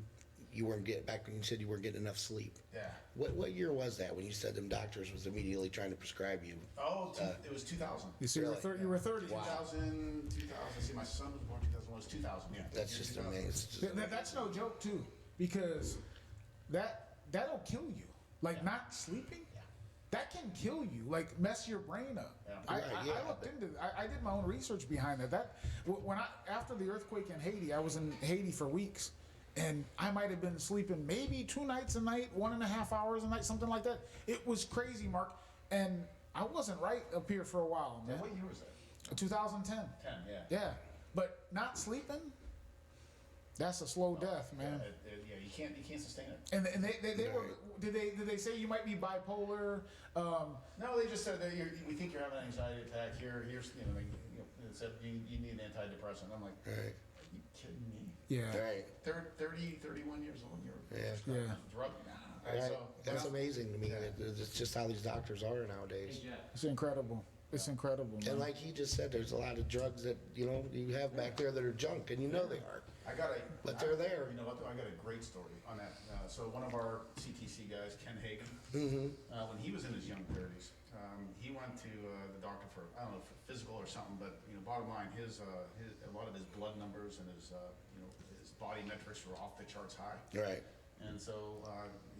weren't getting, back when you said you weren't getting enough sleep, Yeah. what year was that when you said them doctors was immediately trying to prescribe you? It was 2000. You see, you were 30. Wow. 2000. See, my son was born 2001. It was 2000. Yeah. That's just 2000. amazing. That's no joke too, because that'll kill you. Like not sleeping, that can kill you. Like mess your brain up. Yeah. I looked into. I did my own research behind that. After the earthquake in Haiti, I was in Haiti for weeks, and I might have been sleeping maybe 2 nights a night, 1.5 hours a night, something like that. It was crazy, Mark, and I wasn't right up here for a while, man. And what year was that? 2010. 10. Yeah. Yeah, but not sleeping. That's a slow death, man. You can't sustain it. And they were. Did they say you might be bipolar? No, they just said that we think you're having an anxiety attack. Here's it said you need an antidepressant. I'm like, Right. are you kidding me? Yeah. Right. 31 years old. You're Yeah. Yeah. drug. Right. So That's amazing to me. It's just how these doctors are nowadays. It's incredible. It's incredible, man. And like he just said, there's a lot of drugs that you have back there that are junk, and they are. But they're there. You know what? I got a great story on that. So one of our CTC guys, Ken Hagen, when he was in his young 30s, he went to the doctor for I don't know for physical or something. But bottom line, a lot of his blood numbers and his body metrics were off the charts high. Right. And so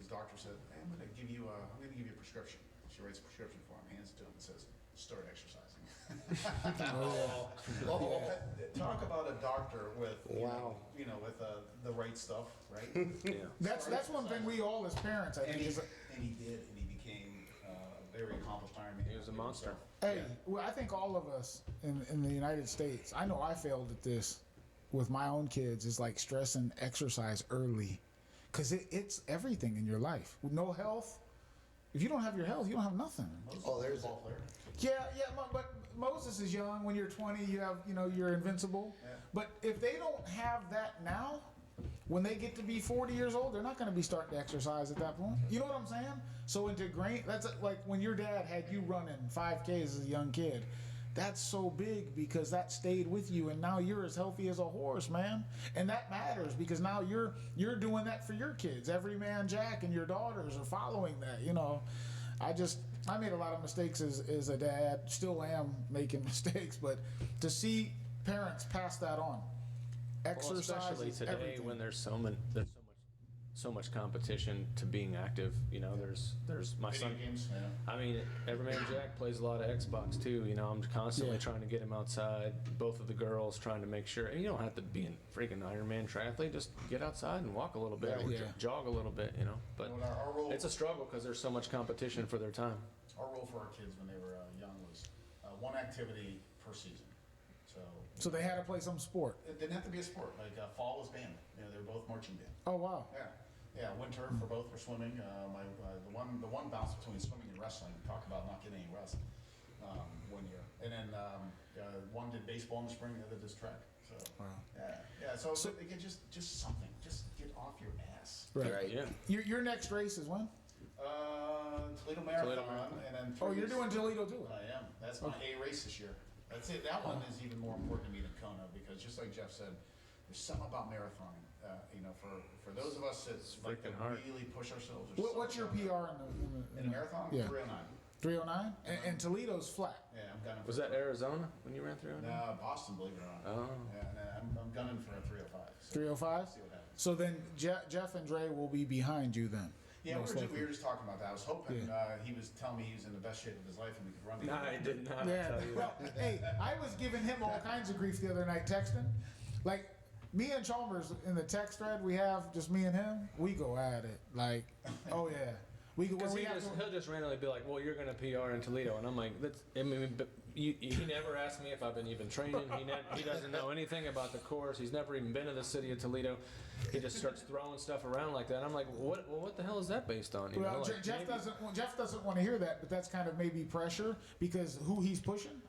his doctor said, hey, I'm going to give you a prescription. She writes a prescription for him, hands it to him, and says, start exercising. Talk about a doctor with with the right stuff, right? Yeah. That's one thing we all as parents, I And think, he is. did, and he became a very accomplished Ironman. He was a monster. Hey, well, I think all of us in the United States. I know I failed at this with my own kids. Is like stress and exercise early, because it's everything in your life. With no health, if you don't have your health, you don't have nothing. Oh, there's ball player. Yeah, but Moses is young. When you're 20, you have, you're invincible. Yeah. But if they don't have that now, when they get to be 40 years old, they're not going to be starting to exercise at that point. You know what I'm saying? So that's like when your dad had you running 5Ks as a young kid. That's so big because that stayed with you, and now you're as healthy as a horse, man. And that matters because now you're doing that for your kids. Every man Jack and your daughters are following that. I made a lot of mistakes as a dad. Still am making mistakes, but to see parents pass that on, exercise, Well, especially today everything. when there's so much competition to being active. There's my Video son. games. Yeah. I mean, Everyman Jack plays a lot of Xbox too. I'm constantly Yeah. trying to get him outside. Both of the girls trying to make sure. And you don't have to be a freaking Ironman triathlete. Just get outside and walk a little bit, or Yeah. jog a little bit. But Our role, it's a struggle because there's so much competition for their time. our role for our kids when they were young was one activity per season. So they had to play some sport. It didn't have to be a sport. Like fall was band. They were both marching band. Oh wow. Yeah. Winter for both were swimming. The one bounce between swimming and wrestling. Talk about not getting any rest. 1 year, and then one did baseball in the spring, the other does track. So Wow. yeah. So they get just something. Just get off your ass. Right. Yeah. Your next race is when? Toledo Marathon, Marathon. and then. Oh, you're doing Toledo too. I am. That's my A race this year. That's it. That one is even more important to me than Kona because just like Jeff said, there's something about marathoning. For those of us that like to freaking hard. really push ourselves. What's your PR in a marathon? Yeah. 309. 309? And Toledo's flat. Yeah, I'm gunning. Was that Arizona when you ran through it? No, Boston, believe it or not. Oh. Yeah, I'm gunning for a 305. So 305? see what happens. So then Jeff and Dre will be behind you then. Yeah, most we likely. were just talking about that. I was hoping he was telling me he was in the best shape of his life and we could run No, together. I did not Yeah. tell you Well, that. hey, I was giving him all kinds of grief the other night texting. Like, me and Chalmers in the text thread we have, just me and him, we go at it. Like, oh yeah. Because he'll just randomly be like, "Well, you're going to PR in Toledo," and I'm like, "That's." I mean, but he never asked me if I've been even training. He doesn't know anything about the course. He's never even been to the city of Toledo. He just starts throwing stuff around like that. I'm like, what the hell is that based on? You know, Well, like, Jeff doesn't want to hear that, but that's kind of maybe pressure because who he's pushing,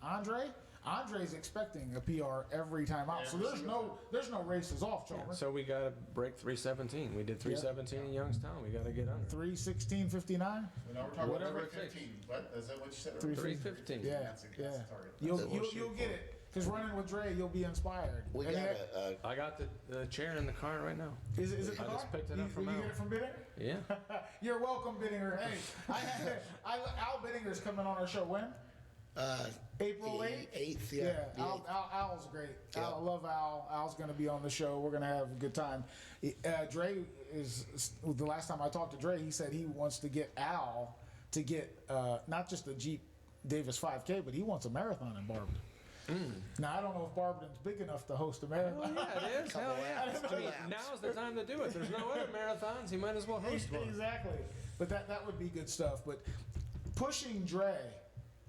Andre's expecting a PR every time out. So there's no races off, Chalmers. So we got to break 317. We did 317 in Youngstown. We got to get under 3:16:59. No, we're talking Whatever about it takes. 3:15. What? Is that what you said? 3:15. Yeah, That's the yeah. target. You'll get it. Because running with Dre, you'll be inspired. We I mean, got I got the chair in the car right now. Is it the I just car? picked it up from you Al. get it from Bittinger? Yeah. You're welcome, Bittinger. Hey, Al Bittinger's coming on our show when? April 8th? 8th, Yeah, yeah. Al's great. Yeah. I love Al. Al's going to be on the show. We're going to have a good time. Dre is, the last time I talked to Dre, he said he wants to get Al to get not just the Jeep Davis 5K, but he wants a marathon in Barberton. Now, I don't know if Barberton's big enough to host a marathon. Oh, yeah, it is. Hell yeah. Couple I mean, laps. now's the time to do it. There's no other marathons. He might as well host one. Exactly. But that would be good stuff. But pushing Dre,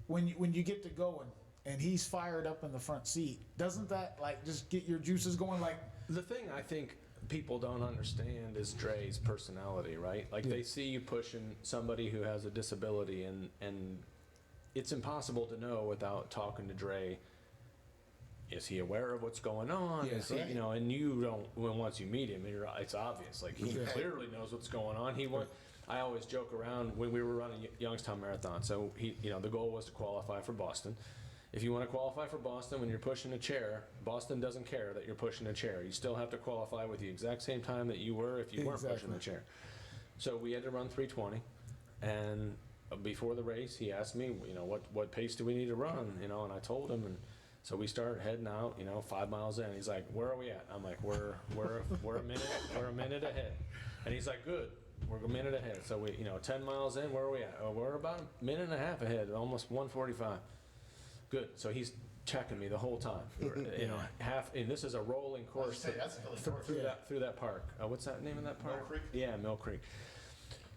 when you get to going and he's fired up in the front seat, doesn't that like just get your juices going? Like, The thing I think people don't understand is Dre's personality, right? Like they see you pushing somebody who has a disability, and it's impossible to know without talking to Dre. Is he aware of what's going on? Yeah, is he, right. you know, and you don't. When once you meet him, it's obvious. Like he clearly knows what's going on. I always joke around when we were running Youngstown Marathon. So the goal was to qualify for Boston. If you want to qualify for Boston when you're pushing a chair, Boston doesn't care that you're pushing a chair. You still have to qualify with the exact same time that you were if you weren't pushing the chair. So we had to run 3:20, and before the race, he asked me, what pace do we need to run? And I told him, and so we started heading out, 5 miles in. He's like, "Where are we at?" I'm like, "We're a minute ahead," and he's like, "Good. We're a minute ahead." So we, 10 miles in, where are we at? Oh, we're about a minute and a half ahead, almost 1:45. Good. So he's checking me the whole time. And this is a rolling course That's a hilly course. through that park. What's that name of that park? Mill Creek? Yeah, Mill Creek.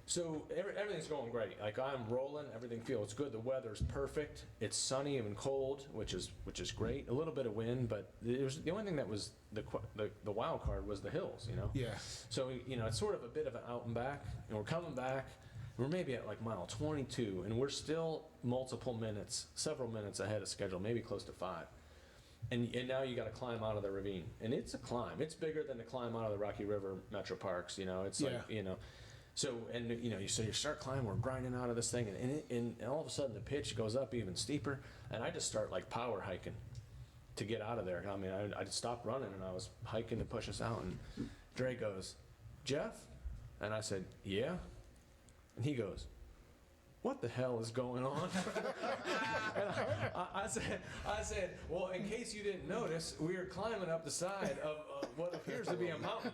So everything's going great. Like I'm rolling, everything feels good. The weather's perfect. It's sunny and cold, which is great. A little bit of wind, but the only thing that was the wild card was the hills. yeah. So it's sort of a bit of an out and back, and we're coming back. We're maybe at like mile 22, and we're still several minutes ahead of schedule, maybe close to 5. And now you got to climb out of the ravine, and it's a climb. It's bigger than the climb out of the Rocky River Metro Parks. It's like So you start climbing. We're grinding out of this thing, and all of a sudden the pitch goes up even steeper, and I just start like power hiking to get out of there. I mean, I just stopped running and I was hiking to push us out, and Dre goes, "Jeff," and I said, "Yeah," and he goes, "What the hell is going on?" And I said, "Well, in case you didn't notice, we are climbing up the side of what appears to be a mountain."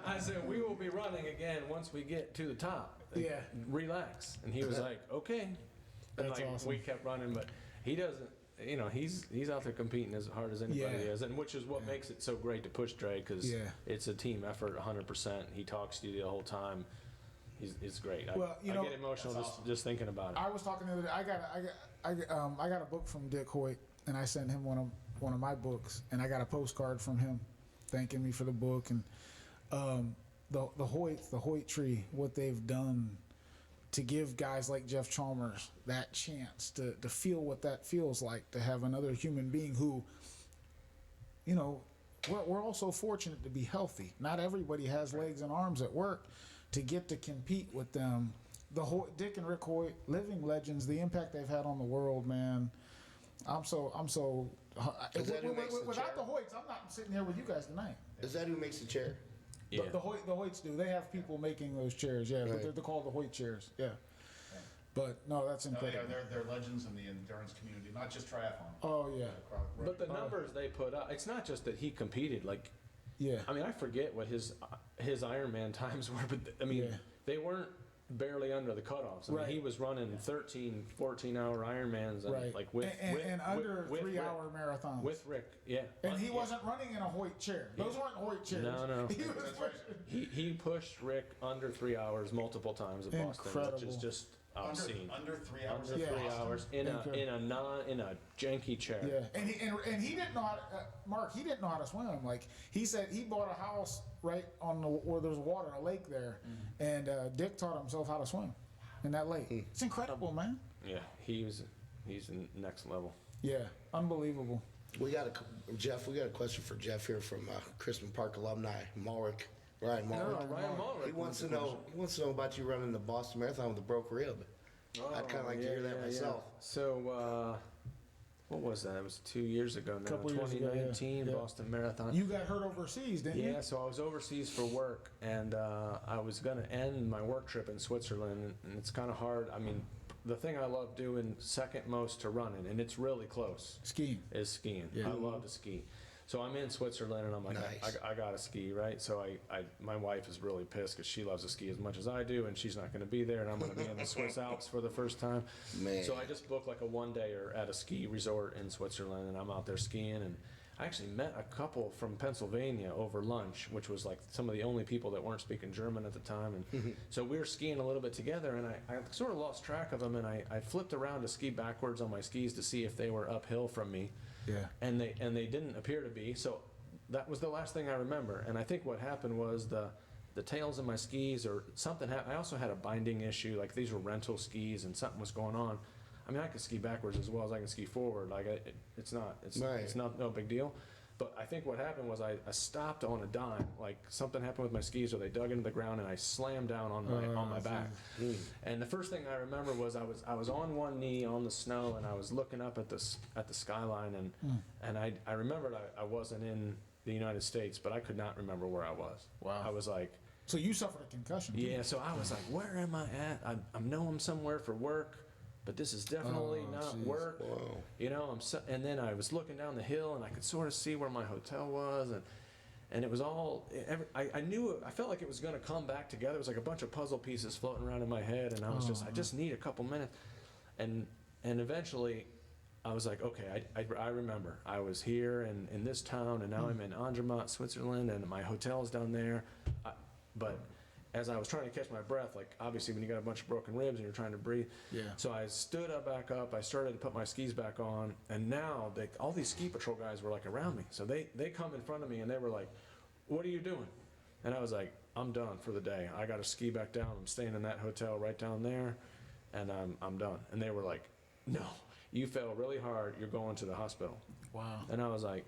I said, "We will be running again once we get to the top. Yeah. Relax." And he was like, "Okay." And That's awesome. we kept running, but he doesn't. He's out there competing as hard as anybody Yeah. is, and which is what makes it so great to push Dre, because it's a team effort, 100%. He talks to you the whole time. He's great. Well, I get emotional just thinking about it. I was talking the other day. I got a book from Dick Hoyt, and I sent him one of my books, and I got a postcard from him, thanking me for the book. And the Hoyt tree, what they've done to give guys like Jeff Chalmers that chance to feel what that feels like, to have another human being who, we're also fortunate to be healthy. Not everybody has legs and arms at work. To get to compete with them, Dick and Rick Hoyt, living legends, the impact they've had on the world, man. Is that who makes the chair? Without the Hoyts, I'm not sitting here with you guys tonight. Is that who makes the chair? Yeah. The Hoyts do. They have people making those chairs, yeah, but Right. they're called the Hoyt chairs, yeah. But no, that's No, incredible. they're legends in the endurance community, not just triathlon. Oh yeah, But the numbers they put up, it's not just that he competed. Like, yeah. I mean, I forget what his Ironman times were, but I mean, Yeah. they weren't barely under the cutoffs. I Right. mean, he was running 13, 14-hour Ironmans, and Right. like with and under with 3-hour marathons. with Rick, yeah. And he Yeah. wasn't running in a Hoyt chair. Those weren't Hoyt chairs. No. He was pushing. He pushed Rick under 3 hours multiple times at Boston, which Incredible. is just obscene. Under 3 hours. Under Yeah. 3 hours in Incredible. a janky chair. Yeah, and he didn't know how to, Mark. He didn't know how to swim. Like he said, he bought a house right on the where there's water, a lake there, and Dick taught himself how to swim in that lake. It's incredible, man. Yeah, he's next level. Yeah, unbelievable. We got Jeff. We got a question for Jeff here from Crispin Park alumni, Ryan Malrick. Ryan Malrick He wants to know about you running the Boston Marathon with a broke rib. I'd kind of like to hear that myself. So, what was that? It was 2 years ago now. Couple years ago, 2019 yeah. Boston Marathon. You got hurt overseas, didn't you? Yeah, so I was overseas for work, and I was going to end my work trip in Switzerland, and it's kind of hard. I mean, the thing I love doing second most to running, and it's really close, Skiing. is skiing. Yeah. I love to ski. So I'm in Switzerland, and I'm like, Nice. I got to ski, right? So my wife is really pissed because she loves to ski as much as I do, and she's not going to be there, and I'm going to be in the Swiss Alps for the first time. Man. So I just booked like a one-dayer at a ski resort in Switzerland, and I'm out there skiing, and I actually met a couple from Pennsylvania over lunch, which was like some of the only people that weren't speaking German at the time. And so we were skiing a little bit together, and I sort of lost track of them, and I flipped around to ski backwards on my skis to see if they were uphill from me. Yeah. And they didn't appear to be. So that was the last thing I remember. And I think what happened was the tails of my skis or something happened. I also had a binding issue. Like these were rental skis, and something was going on. I mean, I could ski backwards as well as I can ski forward. Like it's no big deal. But I think what happened was I stopped on a dime. Like something happened with my skis, or they dug into the ground, and I slammed down on my back. And the first thing I remember was I was on one knee on the snow, and I was looking up at the skyline, and I remembered I wasn't in the United States, but I could not remember where I was. Wow. I was like, So you suffered a concussion. Too. yeah. So I was like, where am I at? I know I'm somewhere for work, but this is definitely not geez. work. Whoa. You know, and then I was looking down the hill, and I could sort of see where my hotel was, and it was all. I knew I felt like it was going to come back together. It was like a bunch of puzzle pieces floating around in my head, and I was I just need a couple minutes, and eventually, I was like, okay, I remember I was here in this town, and now I'm in Andermatt, Switzerland, and my hotel's down there, but. As I was trying to catch my breath, like obviously when you got a bunch of broken ribs and you're trying to breathe. Yeah. So I stood up back up, I started to put my skis back on, and now all these ski patrol guys were like around me. So they come in front of me and they were like, what are you doing? And I was like, I'm done for the day. I got to ski back down. I'm staying in that hotel right down there, and I'm done. And they were like, no, you fell really hard. You're going to the hospital. Wow. And I was like,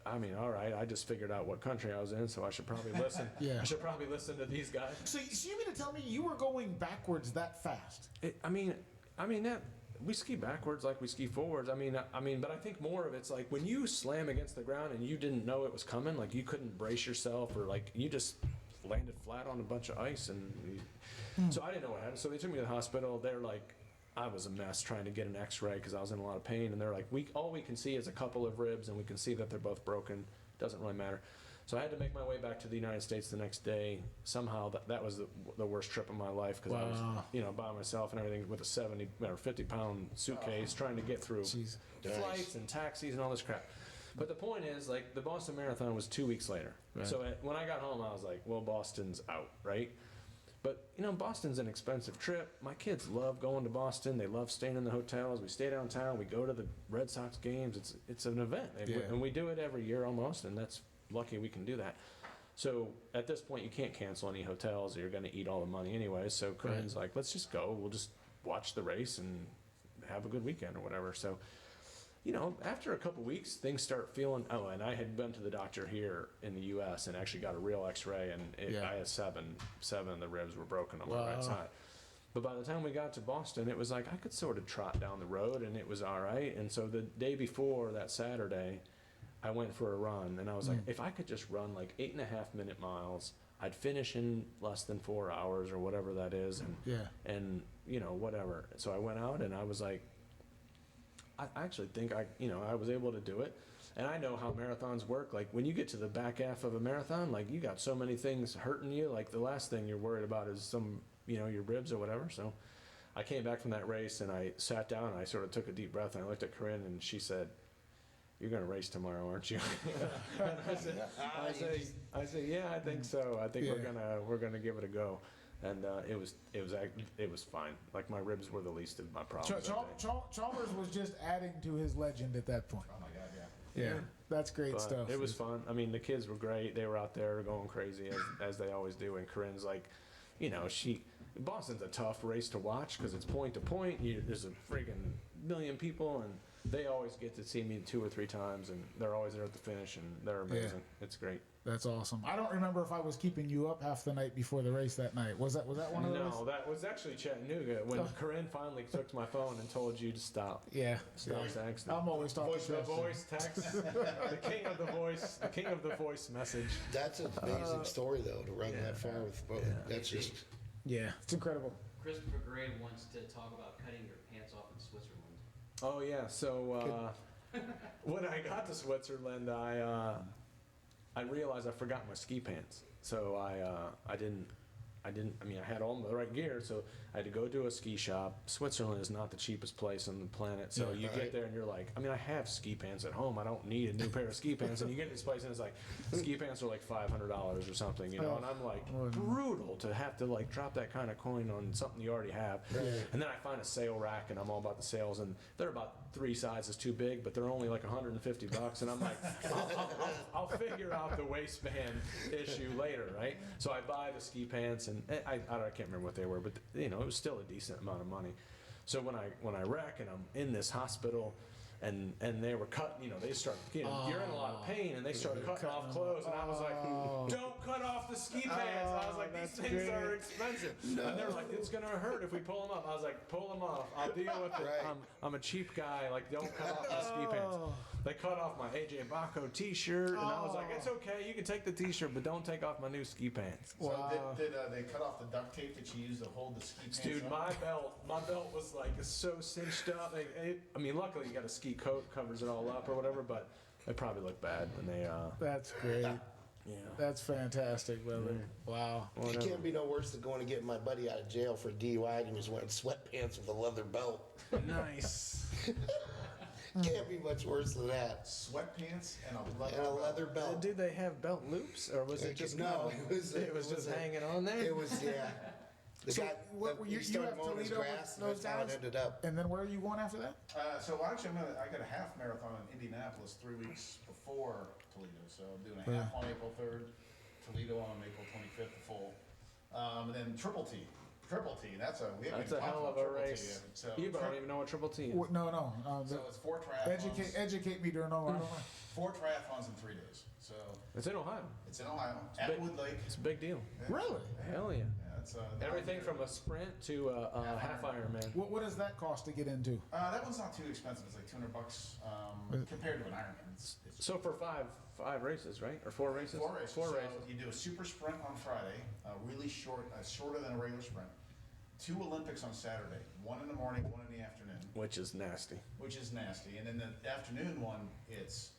I mean, all right, I just figured out what country I was in, so I should probably listen. Yeah. I should probably listen to these guys. So you mean to tell me you were going backwards that fast? I mean that we ski backwards like we ski forwards. I mean, but I think more of it's like when you slam against the ground and you didn't know it was coming, like you couldn't brace yourself, or like you just landed flat on a bunch of ice, and so I didn't know what happened. So they took me to the hospital. They're like, I was a mess trying to get an x-ray because I was in a lot of pain, and they're like, all we can see is a couple of ribs, and we can see that they're both broken. Doesn't really matter. So I had to make my way back to the United States the next day. Somehow that was the worst trip of my life, because I was by myself and everything with a 70 or 50-pound suitcase trying to get through flights and taxis and all this crap. But the point is, like, the Boston Marathon was 2 weeks later. Right. So when I got home, I was like, well, Boston's out, right? But, Boston's an expensive trip. My kids love going to Boston. They love staying in the hotels. We stay downtown. We go to the Red Sox games. It's an event. And we do it every year almost, and that's lucky we can do that. So at this point, you can't cancel any hotels, or you're going to eat all the money anyway. So Corinne's like, let's just go. We'll just watch the race and have a good weekend or whatever. So, after a couple weeks, things start feeling. Oh, and I had been to the doctor here in the U.S. and actually got a real X-ray, and I had seven of the ribs were broken on my right side. But by the time we got to Boston, it was like I could sort of trot down the road, and it was all right. And so the day before, that Saturday, I went for a run, and I was like, if I could just run like 8.5-minute miles, I'd finish in less than 4 hours or whatever that is, and whatever. So I went out, and I was like, I actually think I was able to do it. And I know how marathons work. Like when you get to the back half of a marathon, like you got so many things hurting you. Like the last thing you're worried about is some your ribs or whatever. So I came back from that race and I sat down and I sort of took a deep breath and I looked at Corinne and she said, "You're going to race tomorrow, aren't you?" And I said, "Yeah, I think so. I think we're gonna give it a go." And it was fine. Like my ribs were the least of my problems. Chalmers was just adding to his legend at that point. Oh my God, yeah. Yeah, that's great But stuff. it was fun. I mean, the kids were great. They were out there going crazy as they always do. And Corinne's like, Boston's a tough race to watch because it's point to point. There's a freaking million people, and they always get to see me 2 or 3 times, and they're always there at the finish, and they're amazing. It's great. That's awesome. I don't remember if I was keeping you up half the night before the race that night. Was that one of those? No, that was actually Chattanooga when Corinne finally took my phone and told you to stop. Yeah. Stop texting. I'm always talking The voice text. The king of the voice message. That's an amazing story, though, to run that far with both. That's just... Yeah, it's incredible. Christopher Gray wants to talk about cutting your pants off in Switzerland. Oh yeah, so when I got to Switzerland, I realized I forgot my ski pants. So I had all the right gear, so I had to go to a ski shop. Switzerland is not the cheapest place on the planet, so you get there and you're like, I have ski pants at home. I don't need a new pair of ski pants. And you get to this place and it's like, ski pants are like $500 or something, and I'm like, brutal to have to like drop that kind of coin on something you already have. And then I find a sale rack, and I'm all about the sales, and they're about 3 sizes too big, but they're only like $150, and I'm like, I'll figure out the waistband issue later, right? So I buy the ski pants, and I can't remember what they were, but it was still a decent amount of money. So when I wreck and I'm in this hospital, and they were cutting, they start, you're in a lot of pain, and they start cutting off clothes, and I was like, don't cut off the ski pants. I was like, these things are expensive. And they were like, it's gonna hurt if we pull them up. I was like, pull them off. I'll deal with it. Right. I'm a cheap guy. Like, don't cut off my ski pants. They cut off my AJ Baco t-shirt, and I was like, it's okay, you can take the t-shirt, but don't take off my new ski pants. So did they cut off the duct tape that you used to hold the ski pants Dude, up? my belt was like so cinched up. Luckily you got a ski coat, covers it all up or whatever, but it probably looked bad when they That's great. yeah. That's fantastic, brother. Wow. It can't be no worse than going to get my buddy out of jail for DUI and he was wearing sweatpants with a leather belt. Nice. Can't be much worse than that. Sweatpants and And a leather belt. Did they have belt loops, or was it just No, it was just hanging on there? It was, yeah. The So guy, what were you started have mowing his Toledo grass, with and those that's how it guys? ended up. And then where are you going after that? So actually, I got a half marathon in Indianapolis 3 weeks before Toledo. So I'm doing a half on April 3rd, Toledo on April 25th, the full, and then Triple T. That's a hell of a race. So You don't even know what Triple T is. No. So it's 4 triathlons. Educate me, Durno. I don't know. 4 triathlons in 3 days. So It's in Ohio. it's in Ohio, big. at Wood Lake. It's a big deal. Really? Hell yeah. Yeah, it's Everything from a sprint to a half Ironman. What does that cost to get into? that one's not too expensive. It's like $200 compared to an Ironman. It's So for five races, right? Or 4 races? 4 races. Four So races. you do a super sprint on Friday, really short, shorter than a regular sprint. 2 Olympics on Saturday, 1 in the morning, 1 in the afternoon, Which is nasty. which is nasty. And then the afternoon one, it's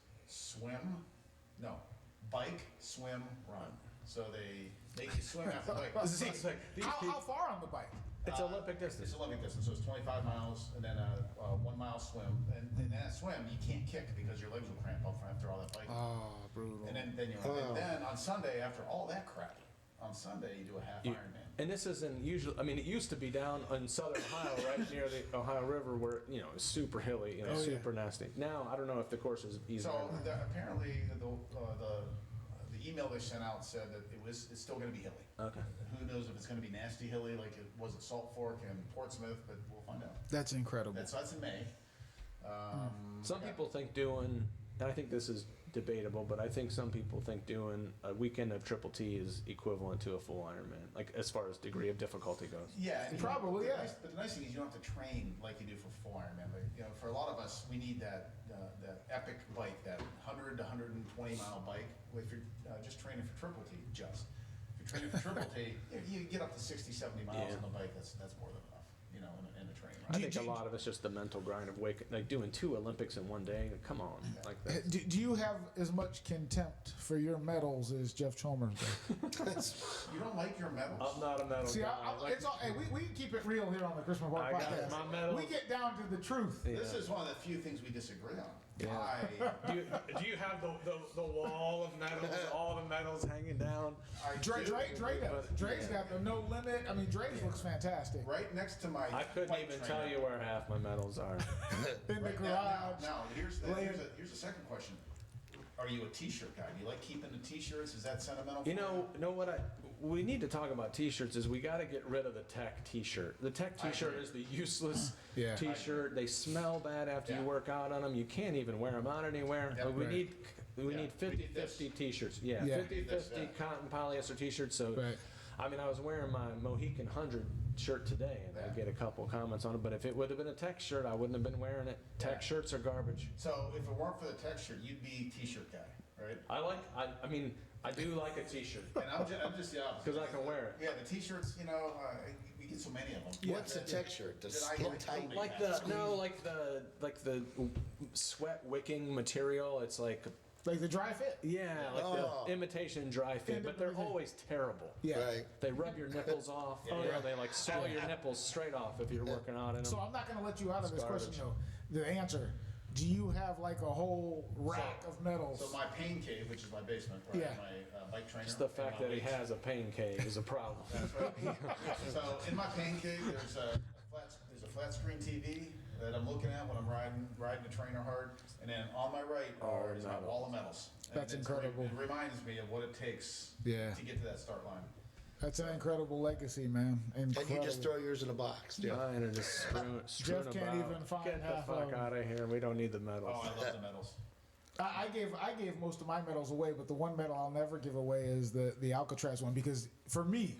bike, swim, run. So they make you swim after the bike. It's like these How far on the bike? It's Olympic distance. It's Olympic distance, so it's 25 miles and then a 1 mile swim. And in that swim, you can't kick because your legs will cramp up after all that biking. Oh, brutal. And then on Sunday, after all that crap, on Sunday you do a half Ironman. And this isn't usually. It used to be down in southern Ohio, right near the Ohio River, where it's super hilly, super nasty. Now I don't know if the course is easy. So apparently the email they sent out said that it's still going to be hilly. Okay. Who knows if it's going to be nasty hilly like it was at Salt Fork and Portsmouth, but we'll find out. That's incredible. That's in May. Some people think doing, and I think this is debatable, but I think some people think doing a weekend of Triple T is equivalent to a full Ironman, like as far as degree of difficulty goes. Yeah, and Probably, yeah. But the nice thing is you don't have to train like you do for full Ironman. Like, for a lot of us, we need that epic bike, that 100 to 120 mile bike. If you're just training for Triple T, if you're training for Triple T, you get up to 60, 70 miles on the bike. That's more than enough. you know, in the training. I Right? think a lot of it's just the mental grind of like doing 2 Olympics in one day. Come on, like that. Do you have as much contempt for your medals as Jeff Chalmers does? You don't like your medals? I'm not a medal See, guy. it's all, hey, we can keep it real here on the Christmas Park I got podcast. my medals. We get down to the truth. Yeah. This is one of the few things we disagree on. Yeah. Do you have the wall of medals, all the medals hanging down? Dre does. Dre's got the no limit. I mean, Dre's looks fantastic. Right next to my I couldn't fight even trainer. tell you where half my medals are. In the Right garage. now, here's the second question. Are you a T-shirt guy? Do you like keeping the T-shirts? Is that sentimental? You know what we need to talk about T-shirts is we got to get rid of the tech T-shirt. The tech T-shirt is the useless Yeah. T-shirt. They smell bad after you Yeah. work out on them. You can't even wear them out anywhere. Yep. But we Right. need Yeah, we need 50-50 T-shirts. Yeah, Yeah. 50-50 Yeah. cotton polyester T-shirts. So, Right. I mean, I was wearing my Mohican 100 shirt today, and I Yeah. get a couple comments on it. But if it would have been a tech shirt, I wouldn't have been wearing it. Tech Yeah. shirts are garbage. So if it weren't for the tech shirt, you'd be T-shirt guy, right? I mean, I do like a T-shirt. And I'm just the opposite. 'Cause I can wear it. Yeah, the T-shirts, you know, we get so many of them. What's the texture? The That I skin like tight? totally Like the sweat wicking material. It's like Like the dry fit. like Oh. the imitation dry fit, but they're always terrible. Yeah. Right. They rub your nipples off. Yeah. Or they like saw your nipples straight off if you're working out in them. So I'm not going to let you out of this It's question garbage. though. The answer. Do you have like a whole rack of medals? So my pain cave, which is my basement, right? Yeah. My bike trainer. Just the and fact my that he weights. has a pain cave is a problem. That's right. So in my pain cave, there's a flat screen TV that I'm looking at when I'm riding the trainer hard, and then on my right is my medals. wall of medals. And That's it's incredible. It reminds me of what it takes Yeah. to get to that start line. That's an incredible legacy, man. And Incredible. you just throw yours in a box. Yeah. Mine are just strewn Jeff can't about. even find Get the half of fuck them. out of here. We don't need the medals. Oh, I love the medals. I gave most of my medals away, but the one medal I'll never give away is the Alcatraz one, because for me,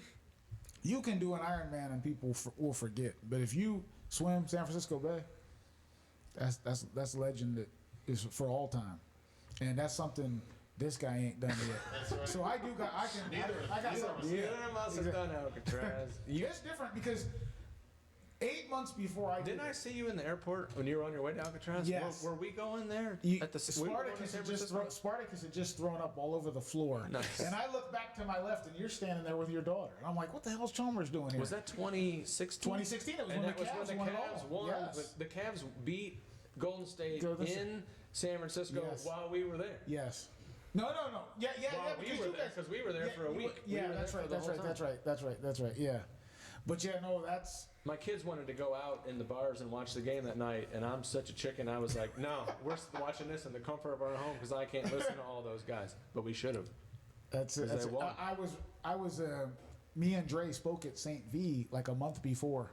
you can do an Ironman and people will forget, but if you swim San Francisco Bay, that's legend that is for all time, and that's something this guy ain't done yet. That's right. So I do got I got neither of something. us. Neither of us have done Alcatraz. It's different because 8 months before I did Didn't I see you in the airport when you were on your way to Alcatraz? Yes. Were we going there? You, we were going to Spartacus, San had just Francisco? Spartacus had just thrown up all over the floor. Nice. And I look back to my left, and you're standing there with your daughter. And I'm like, what the hell's Chalmers doing here? Was that 2016? 2016? It was And when that the was Cavs when won the it all. Cavs won. Yes. The Cavs beat Golden State Golden State. in San Francisco Yes. while we were there. Yes. No. Yeah. While we because were you there, guys- because we were there for a week. We Yeah, were that's there right. for the That's whole right. time. That's right. Yeah. But yeah, no, that's. My kids wanted to go out in the bars and watch the game that night, and I'm such a chicken. I was like, no, we're watching this in the comfort of our home because I can't listen to all those guys. But we should have. That's it. 'Cause That's they it. won. I was. Me and Dre spoke at St. V like a month before.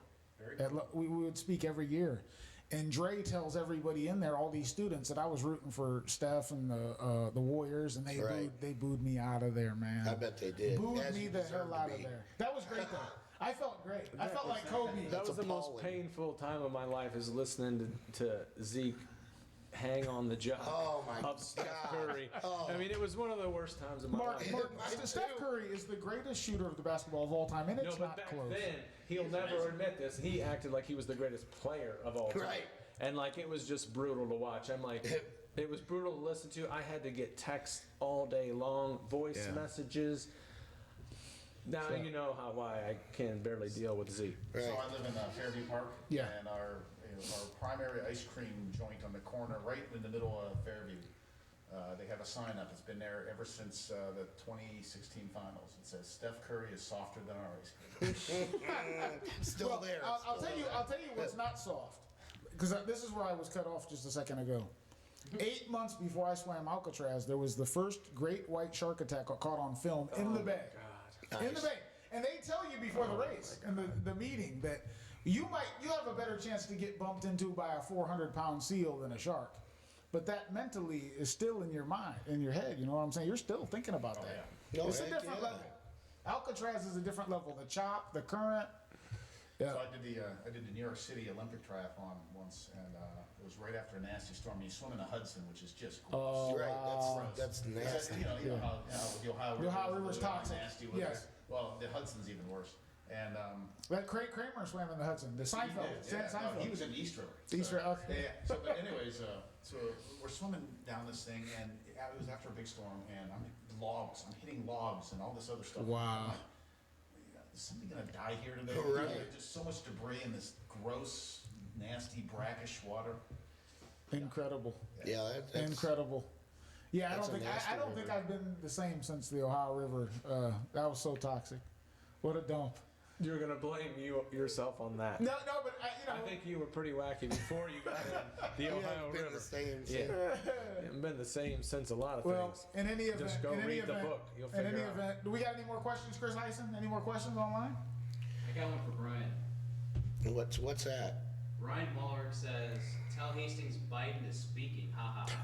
We would speak every year, and Dre tells everybody in there, all these students, that I was rooting for Steph and the Warriors, and Right. they booed me out of there, man. I bet they did. Booed As me you the deserve hell to out of be. there. That was great though. I felt great. I felt like Kobe. That was the most appalling. painful time of my life is listening to Zeke hang on the job Oh, my of Steph God. Curry. Oh. I mean, it was one of the worst times of my life. Mark, Mine Steph too. Curry is the greatest shooter of the basketball of all time, and No, it's but not back close. then, he'll never admit this. He acted like he was the greatest player of all time. Right. And like it was just brutal to watch. I'm like, it was brutal to listen to. I had to get texts all day long, voice messages. Now you know why I can barely deal with Z. Right. So I live in Fairview Park. Yeah. And our primary ice cream joint on the corner, right in the middle of Fairview, they have a sign up. It's been there ever since the 2016 finals. It says Steph Curry is softer than our ice cream. Still Well, there. I'll Still tell you. there. I'll tell you what's not soft, because this is where I was cut off just a second ago. 8 months before I swam Alcatraz, there was the first great white shark attack caught on film in the bay. In the bay, and they tell you before the race and the meeting that you have a better chance to get bumped into by a 400-pound seal than a shark. But that mentally is still in your mind, in your head. You know what I'm saying? You're still thinking about that. yeah. It's a Oh, heck different yeah. level. Alcatraz is a different level. The chop, the current. Yeah. So I did the New York City Olympic triathlon once, and it was right after a nasty storm. You swim in the Hudson, which is just gross. Oh, Right. wow. That's Is that, nasty. you know how the Ohio The Ohio River's River's toxic. nasty with Yes. it. Well, the Hudson's even worse. And That Kramer swam in the Hudson. The Seinfeld. Seinfeld. No, he was in East River. East River, okay. Yeah. So, but anyways, so we're swimming down this thing, and it was after a big storm, and I'm hitting logs, and all this other stuff. Wow. I'm like, is somebody gonna die here today? Right. Just so much debris in this gross, nasty, brackish water. Incredible. Yeah, that's Incredible. Yeah, That's a nasty I don't think river. I've been the same since the Ohio River. That was so toxic. What a dump. You're gonna blame yourself on that. No, but I think you were pretty wacky before you got in the We Ohio haven't been River. the same Yeah, since. you haven't been the same since a lot of well, things. in any event, Just go in any read the event, book. You'll in any figure out. event, do we got any more questions, Chris Heisen? Any more questions online? I got one for Brian. What's that? Ryan Muller says, "Tell Hastings Biden is speaking." Ha ha.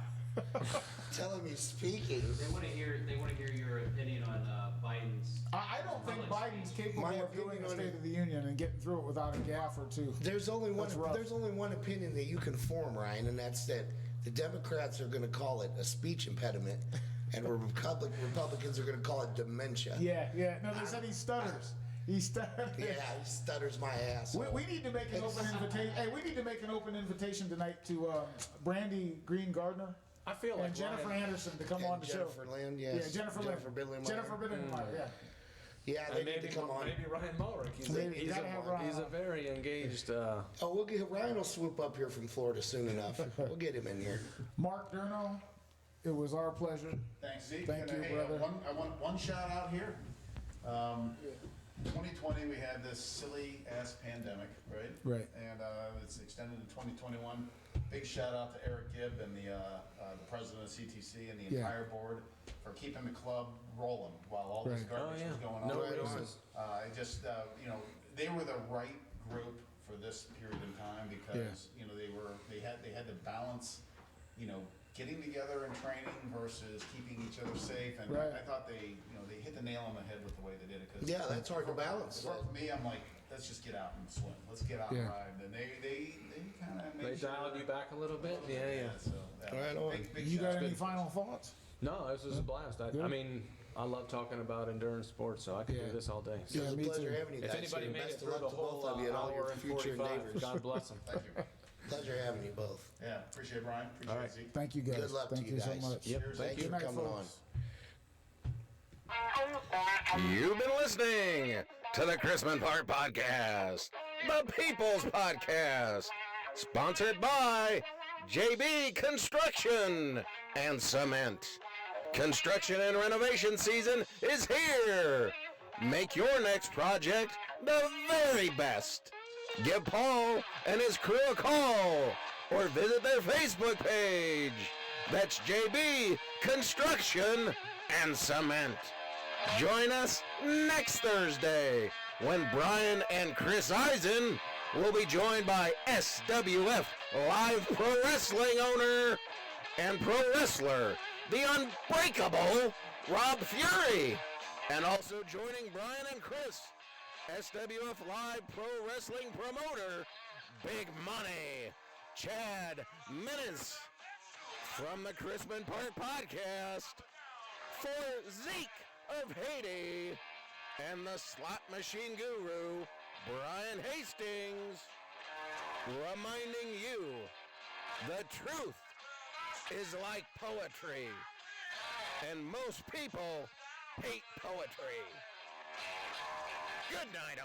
Tell him he's speaking. They want to hear your opinion on Biden's. I don't think public Biden's speech. capable My of doing opinion a on State it- of the Union and getting through it without a gaffe or two. There's only one. That's rough. There's only one opinion that you can form, Ryan, and that's that the Democrats are going to call it a speech impediment, and Republicans are going to call it dementia. Yeah. No, they said he stutters. He stutters. Yeah, he stutters my ass. We need to make an open invitation. Hey, we need to make an open invitation tonight to Brandy Green Gardner I feel like and Jennifer Ryan, Anderson to come And on the Jennifer show. Lynn, yes. Yeah, Jennifer Biddlemeyer. Jennifer Biddlemeyer, yeah. Yeah, they and need to come on. maybe Ryan Mulrick. Maybe. You gotta have Ryan He's a on. very engaged. Oh, Ryan will swoop up here from Florida soon enough. We'll get him in here. Mark Durno, it was our pleasure. Thanks, Zeke. Thank And, you, hey, brother. I want one shout out here. 2020, we had this silly ass pandemic, right? Right. And it's extended to 2021. Big shout out to Eric Gibb and the president of CTC and the Yeah. entire board for keeping the club rolling while all this Right. garbage was going on. No Right on. reasons. I just, they were the right group for this period of time because, they had to balance, getting together and training versus keeping each other safe. And Right. I thought they hit the nail on the head with the way they did it. 'Cause Yeah, that's hard to balance. For me, I'm like, let's just get out and swim. Let's get out and Yeah. ride. And they kind of They dialed you back a little bit. Yeah. So, Right on. Big You got shout. any final thoughts? No, this was a blast. I mean, I love talking about endurance sports, so I could Yeah. do this all day. It was a me pleasure too. having you If guys anybody here. made it Best of through luck the to whole both of you and all your hour and future 45, endeavors. God bless them. Thank you. Pleasure having you both. Yeah, appreciate it, Brian. Appreciate All right. it, Zeke. Thank you guys. Good luck Thank to you so guys. much. Yep, Cheers. thank Thanks you. for Good night, coming folks. on. You've been listening to the Chrisman Park Podcast, the People's Podcast, sponsored by JB Construction and Cement. Construction and renovation season is here. Make your next project the very best. Give Paul and his crew a call or visit their Facebook page. That's JB Construction and Cement. Join us next Thursday when Brian and Chris Eisen will be joined by SWF Live Pro Wrestling owner and pro wrestler, the unbreakable Rob Fury. And also joining Brian and Chris, SWF Live Pro Wrestling promoter, Big Money, Chad Menace. From the Chrisman Park Podcast, for Zeke of Haiti and the slot machine guru, Brian Hastings, reminding you the truth is like poetry, and most people hate poetry. Good night.